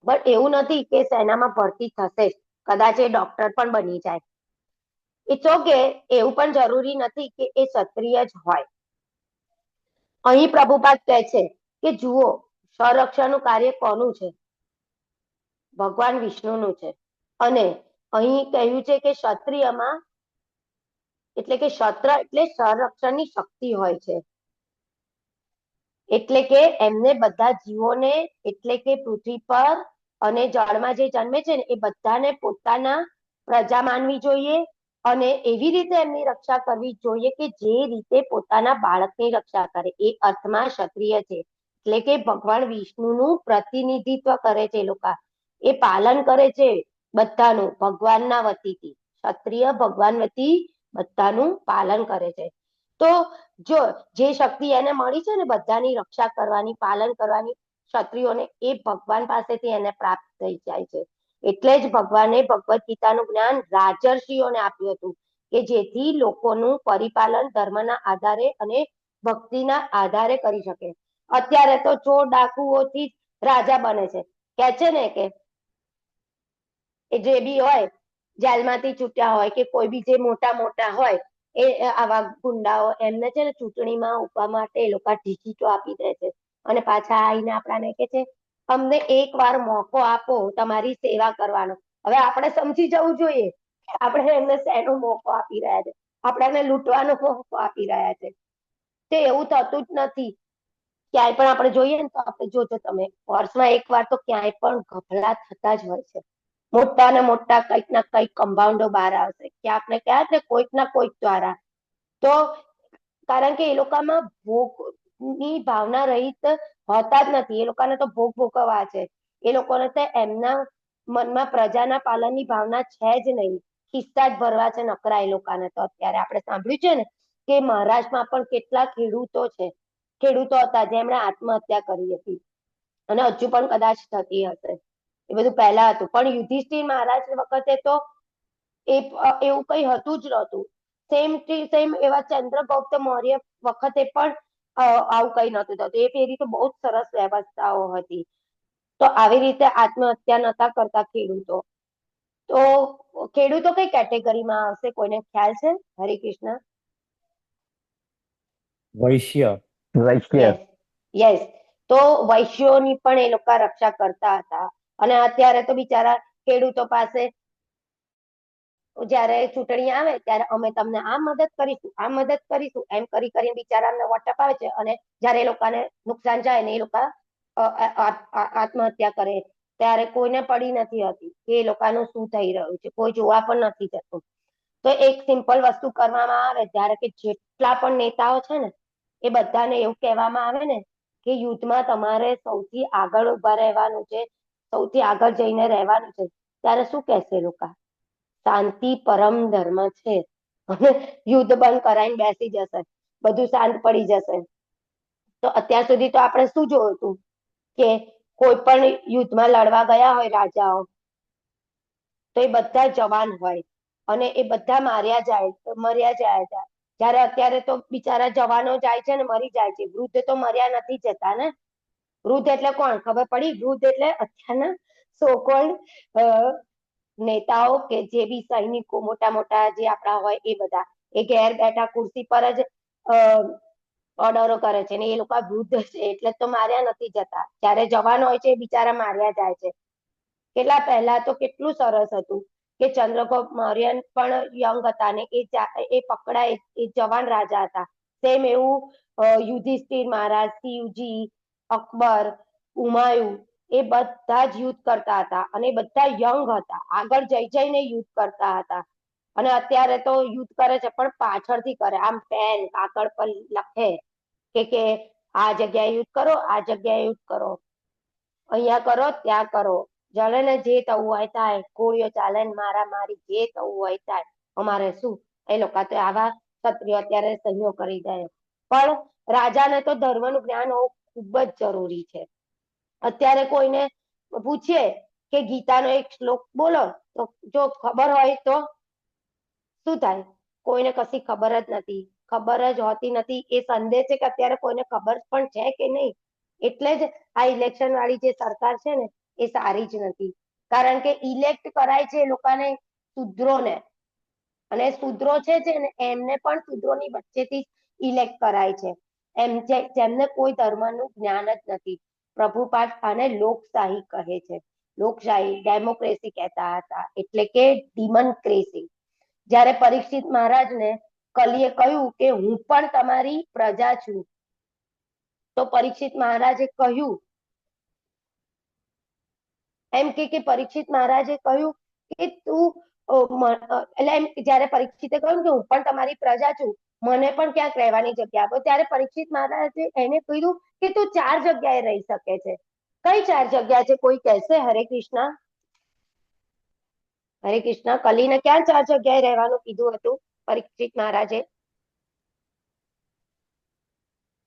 બટ એવું નથી કે સેનામાં ભરતી થશે જ. કદાચ એ ડોક્ટર પણ બની જાય. ઇટ્સ ઓકે, એવું પણ જરૂરી નથી કે એ ક્ષત્રિય જ હોય. અહીં પ્રભુપાદ કહે છે કે જુઓ, સંરક્ષણનું કાર્ય કોનું છે? ભગવાન વિષ્ણુનું છે. અને અહીં કહ્યું છે કે ક્ષત્રિયમાં એટલે કે ક્ષત્ર એટલે સંરક્ષણની શક્તિ હોય છે. એટલે કે એમને બધા જીવોને એટલે કે પૃથ્વી પર અને જળમાં જે જન્મે છે ને એ બધાને પોતાના પ્રજા માનવી જોઈએ અને એવી રીતે એમની રક્ષા કરવી જોઈએ કે જે રીતે પોતાના બાળકની રક્ષા કરે. એ અર્થમાં ક્ષત્રિય છે. એટલે કે ભગવાન વિષ્ણુનું પ્રતિનિધિત્વ કરે છે. એ લોકો એ પાલન કરે છે બધાનું ભગવાનના વતીથી. ક્ષત્રિય ભગવાન વતી બધાનું પાલન કરે છે. તો જો જે શક્તિ એને મળી છે ને બધાની રક્ષા કરવાની, પાલન કરવાની ક્ષત્રિયોને, એ ભગવાન પાસેથી એને પ્રાપ્ત થઈ જાય છે. એટલે જ ભગવાને ભગવદ્ ગીતાનું જ્ઞાન રાજર્ષિઓને આપ્યું હતું કે જેથી લોકોનું પરિપાલન ધર્મના આધારે અને ભક્તિના આધારે કરી શકે. અત્યારે તો ચોર ડાકુઓથી રાજા બને છે. કે છે ને કે એ જે બી હોય જેલમાંથી છૂટ્યા હોય કે કોઈ બી જે મોટા મોટા હોય એ આવા ગુંડાઓ એમને છે ને ચૂંટણીમાં ઉભા માટે એ લોકો ટિકિટો આપી દે છે. અને પાછા આવીને આપણાને કે છે અમને એક વાર મોકો આપો તમારી સેવા કરવાનો. હવે આપણે સમજી જવું જોઈએ કે આપણે એમને શેનો મોકો આપી રહ્યા છે. આપણને લૂંટવાનો મોકો આપી રહ્યા છે. તે એવું થતું જ નથી. ક્યાંય પણ આપણે જોઈએ ને તો આપણે જોજો તમે વર્ષમાં એક વાર તો ક્યાંય પણ ગફલા થતા જ હોય છે. મોટા ને મોટા કંઈક ના કંઈક કમ્પાઉન્ડો બહાર આવશે ક્યાંક ને ક્યાંક ને કોઈક ના કોઈક દ્વારા. તો કારણ કે એ લોકોમાં ભોગની ભાવના રહિત હોતા જ નથી. એ લોકોને તો ભોગ ભોગવવા છે. એ લોકોને તો એમના મનમાં પ્રજાના પાલનની ભાવના છે જ નહીં. ખિસ્સા જ ભરવા છે નકરા એ લોકોને. તો અત્યારે આપણે સાંભળ્યું છે ને કે મહારાષ્ટ્રમાં પણ કેટલા ખેડૂતો હતા જેમણે આત્મહત્યા કરી હતી અને હજુ પણ કદાચ થતી હશે. એ બધું પહેલા હતું. પણ યુધિષ્ઠિર મહારાજ વખતે તો એવું કઈ હતું જ નહોતું. સેમ એવા ચંદ્રગુપ્ત મૌર્ય વખતે પણ આવું કઈ નહોતું થતું. એ ફેરી તો બહુ જ સરસ વ્યવસ્થાઓ હતી. તો આવી રીતે આત્મહત્યા નતા કરતા ખેડૂતો. તો ખેડૂતો કઈ કેટેગરીમાં આવશે? કોઈને ખ્યાલ છે? હરે કૃષ્ણ. વૈશ્ય. યસ. તો વૈશ્યોની પણ એ લોકો રક્ષા કરતા હતા. અને અત્યારે તો બિચારા ખેડૂતો પાસે જયારે ચૂંટણી આવે ત્યારે અમે તમને આ મદદ કરીશું, આ મદદ કરીશું એમ કરી કરીને બિચારાને વોટ અપાવે છે. અને જયારે એ લોકોને નુકસાન જાય ને એ લોકો આત્મહત્યા કરે ત્યારે કોઈને પડી નથી હતી કે એ લોકોનું શું થઈ રહ્યું છે. કોઈ જોવા પણ નથી જતું. તો એક સિમ્પલ વસ્તુ કરવામાં આવે જ્યારે કે જેટલા પણ નેતાઓ છે ને એ બધાને એવું કહેવામાં આવે ને કે યુદ્ધમાં તમારે સૌથી આગળ ઉભા રહેવાનું છે, સૌથી આગળ જઈને રહેવાનું છે, ત્યારે શું કહેશે લોકો? શાંતિ પરમ ધર્મ છે. અને યુદ્ધ બંધ કરાઈને બેસી જશે, બધું શાંત પડી જશે. તો અત્યાર સુધી તો આપણે શું જોયું હતું કે કોઈ પણ યુદ્ધમાં લડવા ગયા હોય રાજાઓ, તો એ બધા જવાન હોય અને એ બધા મર્યા જાય. જ્યારે અત્યારે તો બિચારા જવાનો જાય છે ને મરી જાય છે. વૃદ્ધ તો મર્યા નથી જતા ને. વૃદ્ધ એટલે કોણ ખબર પડી? વૃદ્ધ એટલે અત્યારના સો કોલ્ડ નેતાઓ કે જે બી સૈનિકો મોટા મોટા જે આપણા હોય એ બધા એ ઘેર બેઠા ખુરશી પર જ ઓર્ડરો કરે છે ને એ લોકો વૃદ્ધ છે એટલે તો માર્યા નથી જતા. જ્યારે જવાન હોય છે એ બિચારા માર્યા જાય છે. કેટલા પહેલા તો કેટલું સરસ હતું કે ચંદ્રગુપ્ત મૌર્ય પણ યંગ હતા ને એ પકડાય એ જવાન રાજા હતા. સેમ એવું યુધિષ્ઠિર મહારાજ, શિવજી, અકબર, હુમાયુન એ બધા જ યુદ્ધ કરતા હતા અને એ બધા યંગ હતા, આગળ જઈને યુદ્ધ કરતા હતા. અને અત્યારે તો યુદ્ધ કરે છે પણ પાછળથી કરે, આમ પેન કાગળ પર લખે કે આ જગ્યાએ યુદ્ધ કરો, આ જગ્યાએ યુદ્ધ કરો, અહીંયા કરો, ત્યાં કરો, ચાલે ને જે થવું હોય થાય, ગોળીઓ ચાલે ને મારા મારી જે થવું હોય થાય, અમારે શું? એ લોકો તો આવા ક્ષત્રિયો અત્યારે સહયોગ કરી દે. પણ રાજાને તો ધર્મનું જ્ઞાન હોવું ખૂબ જ જરૂરી છે. અત્યારે કોઈને પૂછીએ કે ગીતાનો એક શ્લોક બોલો, તો જો ખબર હોય તો શું થાય? કોઈને કશી ખબર જ નથી, ખબર જ હોતી નથી. એ સંદેશ છે કે અત્યારે કોઈને ખબર પણ છે કે નહીં. એટલે જ આ ઇલેક્શન વાળી જે સરકાર છે ને એ સારી જ નથી. કારણ કે ઇલેક્ટ કરાય છે એ લોકોને શૂદ્રોને, અને શૂદ્રો છે ને એમને પણ શૂદ્રોની વચ્ચેથી ઇલેક્ટ કરાય છે. જેમને કોઈ ધર્મનું જ્ઞાન જ નથી. પ્રભુપાદ આને લોકશાહી કહે છે. લોકશાહી, ડેમોક્રેસી કહેતા હતા, એટલે કે ડિમનક્રેસી. જ્યારે પરીક્ષિત મહારાજને કલીએ કહ્યું કે હું પણ તમારી પ્રજા છું, તો પરીક્ષિત મહારાજે કહ્યું એમ કે પરીક્ષિત મહારાજે કહ્યું કે તું એટલે એમ જ્યારે પરીક્ષિતે કહ્યું કે હું પણ તમારી પ્રજા છું, મને પણ ક્યાંક રહેવાની જગ્યા આપો. ત્યારે પરીક્ષિત મહારાજે એને કહ્યું કે તું 4 જગ્યાએ રહી શકે છે. કઈ 4 જગ્યા છે? કોઈ કહેશે? હરે કૃષ્ણ. હરે કૃષ્ણ. કલીને ક્યાં 4 જગ્યાએ રહેવાનું કીધું હતું પરીક્ષિત મહારાજે?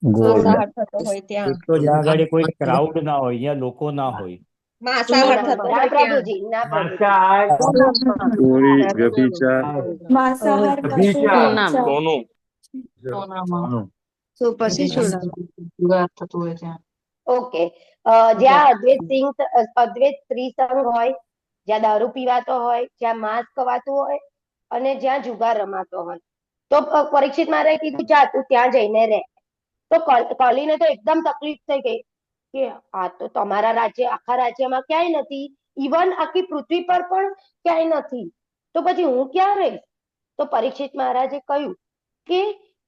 માંસાહાર થતો હોય ત્યાં. તો જ્યાં આગળ કોઈ ક્રાઉડ ના હોય, જ્યાં લોકો ના હોય. માંસાહાર થતો હોય ના ત્યાં. પ્રભુજી, ના પ્રભુજી. ચોરી, વ્યભિચાર, માંસાહાર સોનું. તો પછી થતું હોય ત્યાં. ઓકે. જ્યાં અદ્વૈત સ્ત્રી સંઘ હોય, જ્યાં દારૂ પીવાતો હોય, જ્યાં માંસ ખવાતું હોય અને જ્યાં જુગાર રમાતો હોય, તો પરીક્ષિત મહારાજે કીધું જા તું ત્યાં જઈને રહે. તો કલીને તો એકદમ તકલીફ થઈ ગઈ કે આ તો તમારા રાજ્ય, આખા રાજ્યમાં ક્યાંય નથી, ઇવન આખી પૃથ્વી પર પણ ક્યાંય નથી, તો પછી હું ક્યાં રહીશ? તો પરીક્ષિત મહારાજે કહ્યું કે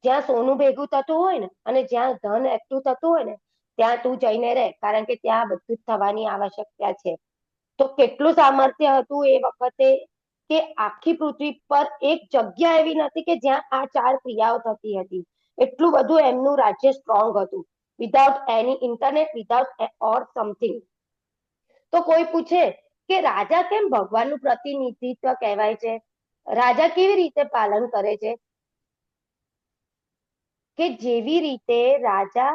જ્યાં સોનું ભેગું થતું હોય ને અને જ્યાં ધન એકઠું થતું હોય ને ત્યાં તું જઈને રહે, કારણ કે ત્યાં બધું જ થવાની આવશ્યકતા છે. તો કેટલું સામર્થ્ય હતું એ વખતે કે આખી પૃથ્વી પર એક જગ્યા એવી નથી કે જ્યાં આ 4 ક્રિયાઓ થતી હતી. એટલું બધું એમનું રાજ્ય સ્ટ્રોંગ હતું, without any internet, without or something. તો કોઈ પૂછે કે રાજા કેમ ભગવાનનું પ્રતિનિધિત્વ કહેવાય છે? રાજા કેવી રીતે પાલન કરે છે? કે જેવી રીતે રાજા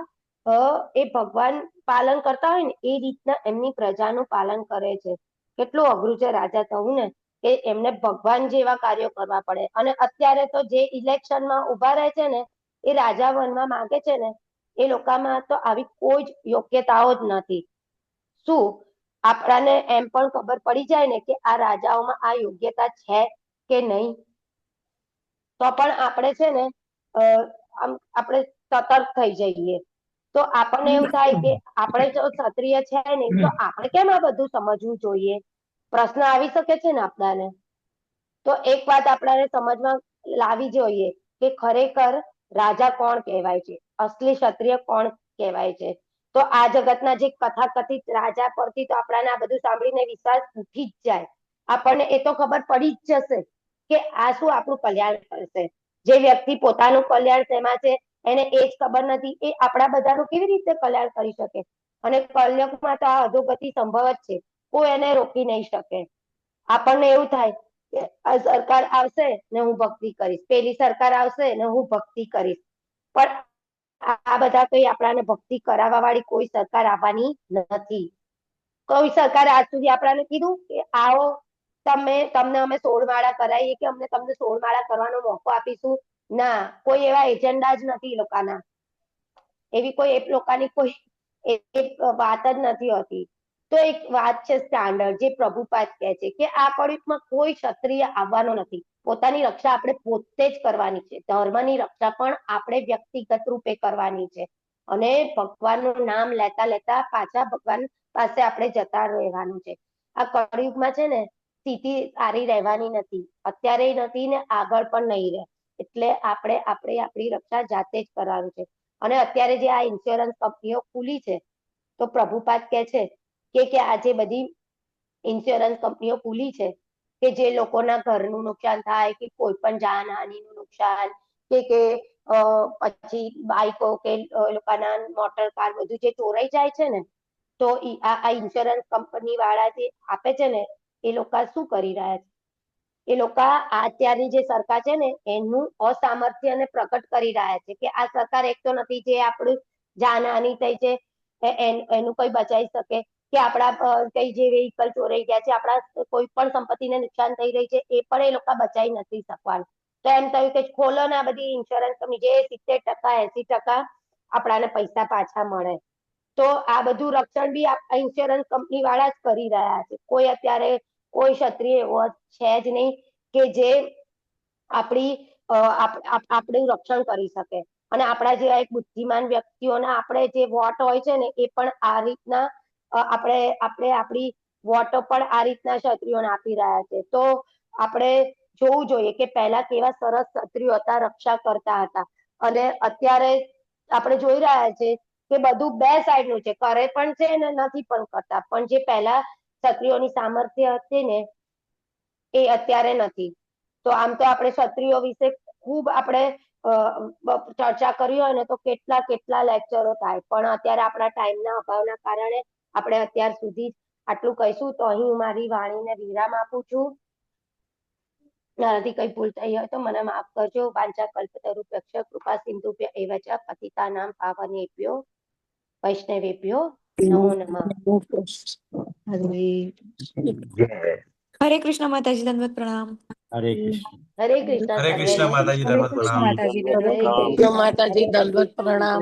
એ ભગવાન પાલન કરતા હોય ને એ રીતના એમની પ્રજાનું પાલન કરે છે. કેટલું અઘરું છે રાજા થવું ને, કે એમને ભગવાન જેવા કાર્યો કરવા પડે. અને અત્યારે તો જે ઇલેક્શનમાં ઉભા રહે છે ને એ રાજા બનવા માંગે છે ને એ લોકોમાં તો આવી કોઈ જ યોગ્યતાઓ જ નથી. શું આપણાને એમ પણ ખબર પડી જાય ને કે આ રાજાઓમાં આ યોગ્યતા છે કે નહીં, તો પણ આપણે છે ને આપણે સતર્ક થઈ જઈએ. તો આપણને એવું થાય કે આપણે જો ક્ષત્રિય છે ને તો આપણે કેમ આ બધું સમજવું જોઈએ? પ્રશ્ન આવી શકે છે ને આપણાને. તો એક વાત આપણાને સમજમાં લાવી જોઈએ કે ખરેખર રાજા કોણ કહેવાય છે, અસલી ક્ષત્રિય કોણ કહેવાય છે. તો આ જગતના જે કથાકથિત રાજા પરથી તો આપણાને આ બધું સાંભળીને વિશ્વાસ ઉઠી જ જાય. આપણને એ તો ખબર પડી જ જશે કે આ શું આપણું કલ્યાણ કરશે. જે વ્યક્તિ પોતાનું કલ્યાણ શેમાં છે? એને એ જ ખબર નથી, એ આપણા બધાનું કેવી રીતે કલ્યાણ કરી શકે? અને કલયુગમાં તો આ અધોગતિ સંભવ જ છે, કોઈ એને રોકી નહીં શકે. આપણને એવું થાય કે આ સરકાર આવશે ને હું ભક્તિ કરીશ, પેલી સરકાર આવશે ને હું ભક્તિ કરીશ, પણ આ બધા કઈ આપણાને ભક્તિ કરાવવા વાળી કોઈ સરકાર આવવાની નથી. કોઈ સરકારે આજ સુધી આપણાને કીધું કે આવો તમને અમે 16 માળા કરાવીએ કે અમને તમને 16 માળા કરવાનો મોકો આપીશું? ના, કોઈ એવા એજન્ડા જ નથી લોકોના, એવી કોઈ એ લોકોની કોઈ વાત જ નથી હોતી. તો એક વાત છે સ્ટાન્ડર્ડ, જે પ્રભુપાદ કહે છે કે આ કળિયુગમાં કોઈ ક્ષત્રિય આવવાનો નથી. પોતાની રક્ષા આપણે પોતે જ કરવાની છે. ધર્મની રક્ષા પણ આપણે વ્યક્તિગત રૂપે કરવાની છે, અને ભગવાનનું નામ લેતા લેતા પાછા ભગવાન પાસે આપણે જતા રહેવાનું છે. આ કળિયુગમાં છે ને સ્થિતિ સારી રહેવાની નથી, અત્યારે નથી ને આગળ પણ નહીં રહે. એટલે આપણે આપણી રક્ષા જાતે જ કરવાનું છે. અને અત્યારે જે આ ઇન્સ્યોરન્સ કંપનીઓ ખુલી છે, તો પ્રભુપાદ કહે છે કે આજે બધી ઇન્સ્યોરન્સ કંપનીઓ ખુલી છે કે જે લોકોના ઘરનું નુકસાન થાય કે કોઈ પણ જાનહાનિનું નુકસાન કે પછી બાઈકો કે લોકોના મોટર કાર બધું જે ચોરાઈ જાય છે ને, તો આ ઇન્સ્યોરન્સ કંપની વાળા જે આપે છે ને, એ લોકો શું કરી રહ્યા છે? એ લોકો અત્યારની જે સરકાર છે ને એનું અસામર્થ્યને પ્રકટ કરી રહ્યા છે કે આ સરકાર એક તો નથી જે આપણું જાનહાનિ થઈ છે એનું કોઈ બચાવી શકે, કે આપણા કઈ જે વ્હીકલ ચોરાઈ ગયા છે, આપણા કોઈ પણ સંપત્તિને નુકસાન થઈ રહી છે, એ પણ એ લોકો બચાવી નથી શકવાનું. તો એમ થયું કે ખોલો ને આ બધી ઇન્સ્યોરન્સ કંપની, જે 70% 80% આપણાને પૈસા પાછા મળે. તો આ બધું રક્ષણ બી ઇન્સ્યોરન્સ કંપની વાળા જ કરી રહ્યા છે. કોઈ અત્યારે કોઈ ક્ષત્રિય એવો છે જ નહીં કે જે આપણું રક્ષણ કરી શકે. અને આપણા જેવા એક બુદ્ધિમાન વ્યક્તિઓના આપણે જે વોટ હોય છે ને, એ પણ આ રીતના આપણે આપણી વોટો પણ આ રીતના ક્ષત્રિયોને આપી રહ્યા છે. તો આપણે જોવું જોઈએ કે પહેલા કેવા સરસ ક્ષત્રિયો હતા, રક્ષા કરતા હતા, અને અત્યારે આપણે જોઈ રહ્યા છે કે બધું બે સાઈડનું છે, કરે પણ છે ને નથી પણ કરતા. પણ જે પહેલા ક્ષત્રિયોની સામર્થ્ય હતી ને, એ અત્યારે નથી. તો આમ તો આપણે ક્ષત્રિયો વિશે ખૂબ આપણે ચર્ચા કરી હોય ને તો કેટલા લેક્ચરો થાય, પણ અત્યારે આપણા ટાઈમના અભાવના કારણે આપણે અત્યાર સુધી આટલું કહીશું. તો અહીં હું મારી વાણીને વિરામ આપું છું. મારાથી કઈ ભૂલ થઈ હોય તો મને માફ કરજો. વાંચા કલ્પતરુભ્યશ્ચ કૃપા સિંધુભ્ય એવ ચ પતિતાનાં પાવનેભ્યો વૈષ્ણવેભ્યો નમો નમઃ. હરે કૃષ્ણ માતાજી, દંડવત પ્રણામ. હરે કૃષ્ણ. હરે કૃષ્ણ. હરે કૃષ્ણ માતાજી, દંડવત પ્રણામ. હરે કૃષ્ણ માતાજી, દંડવત પ્રણામ.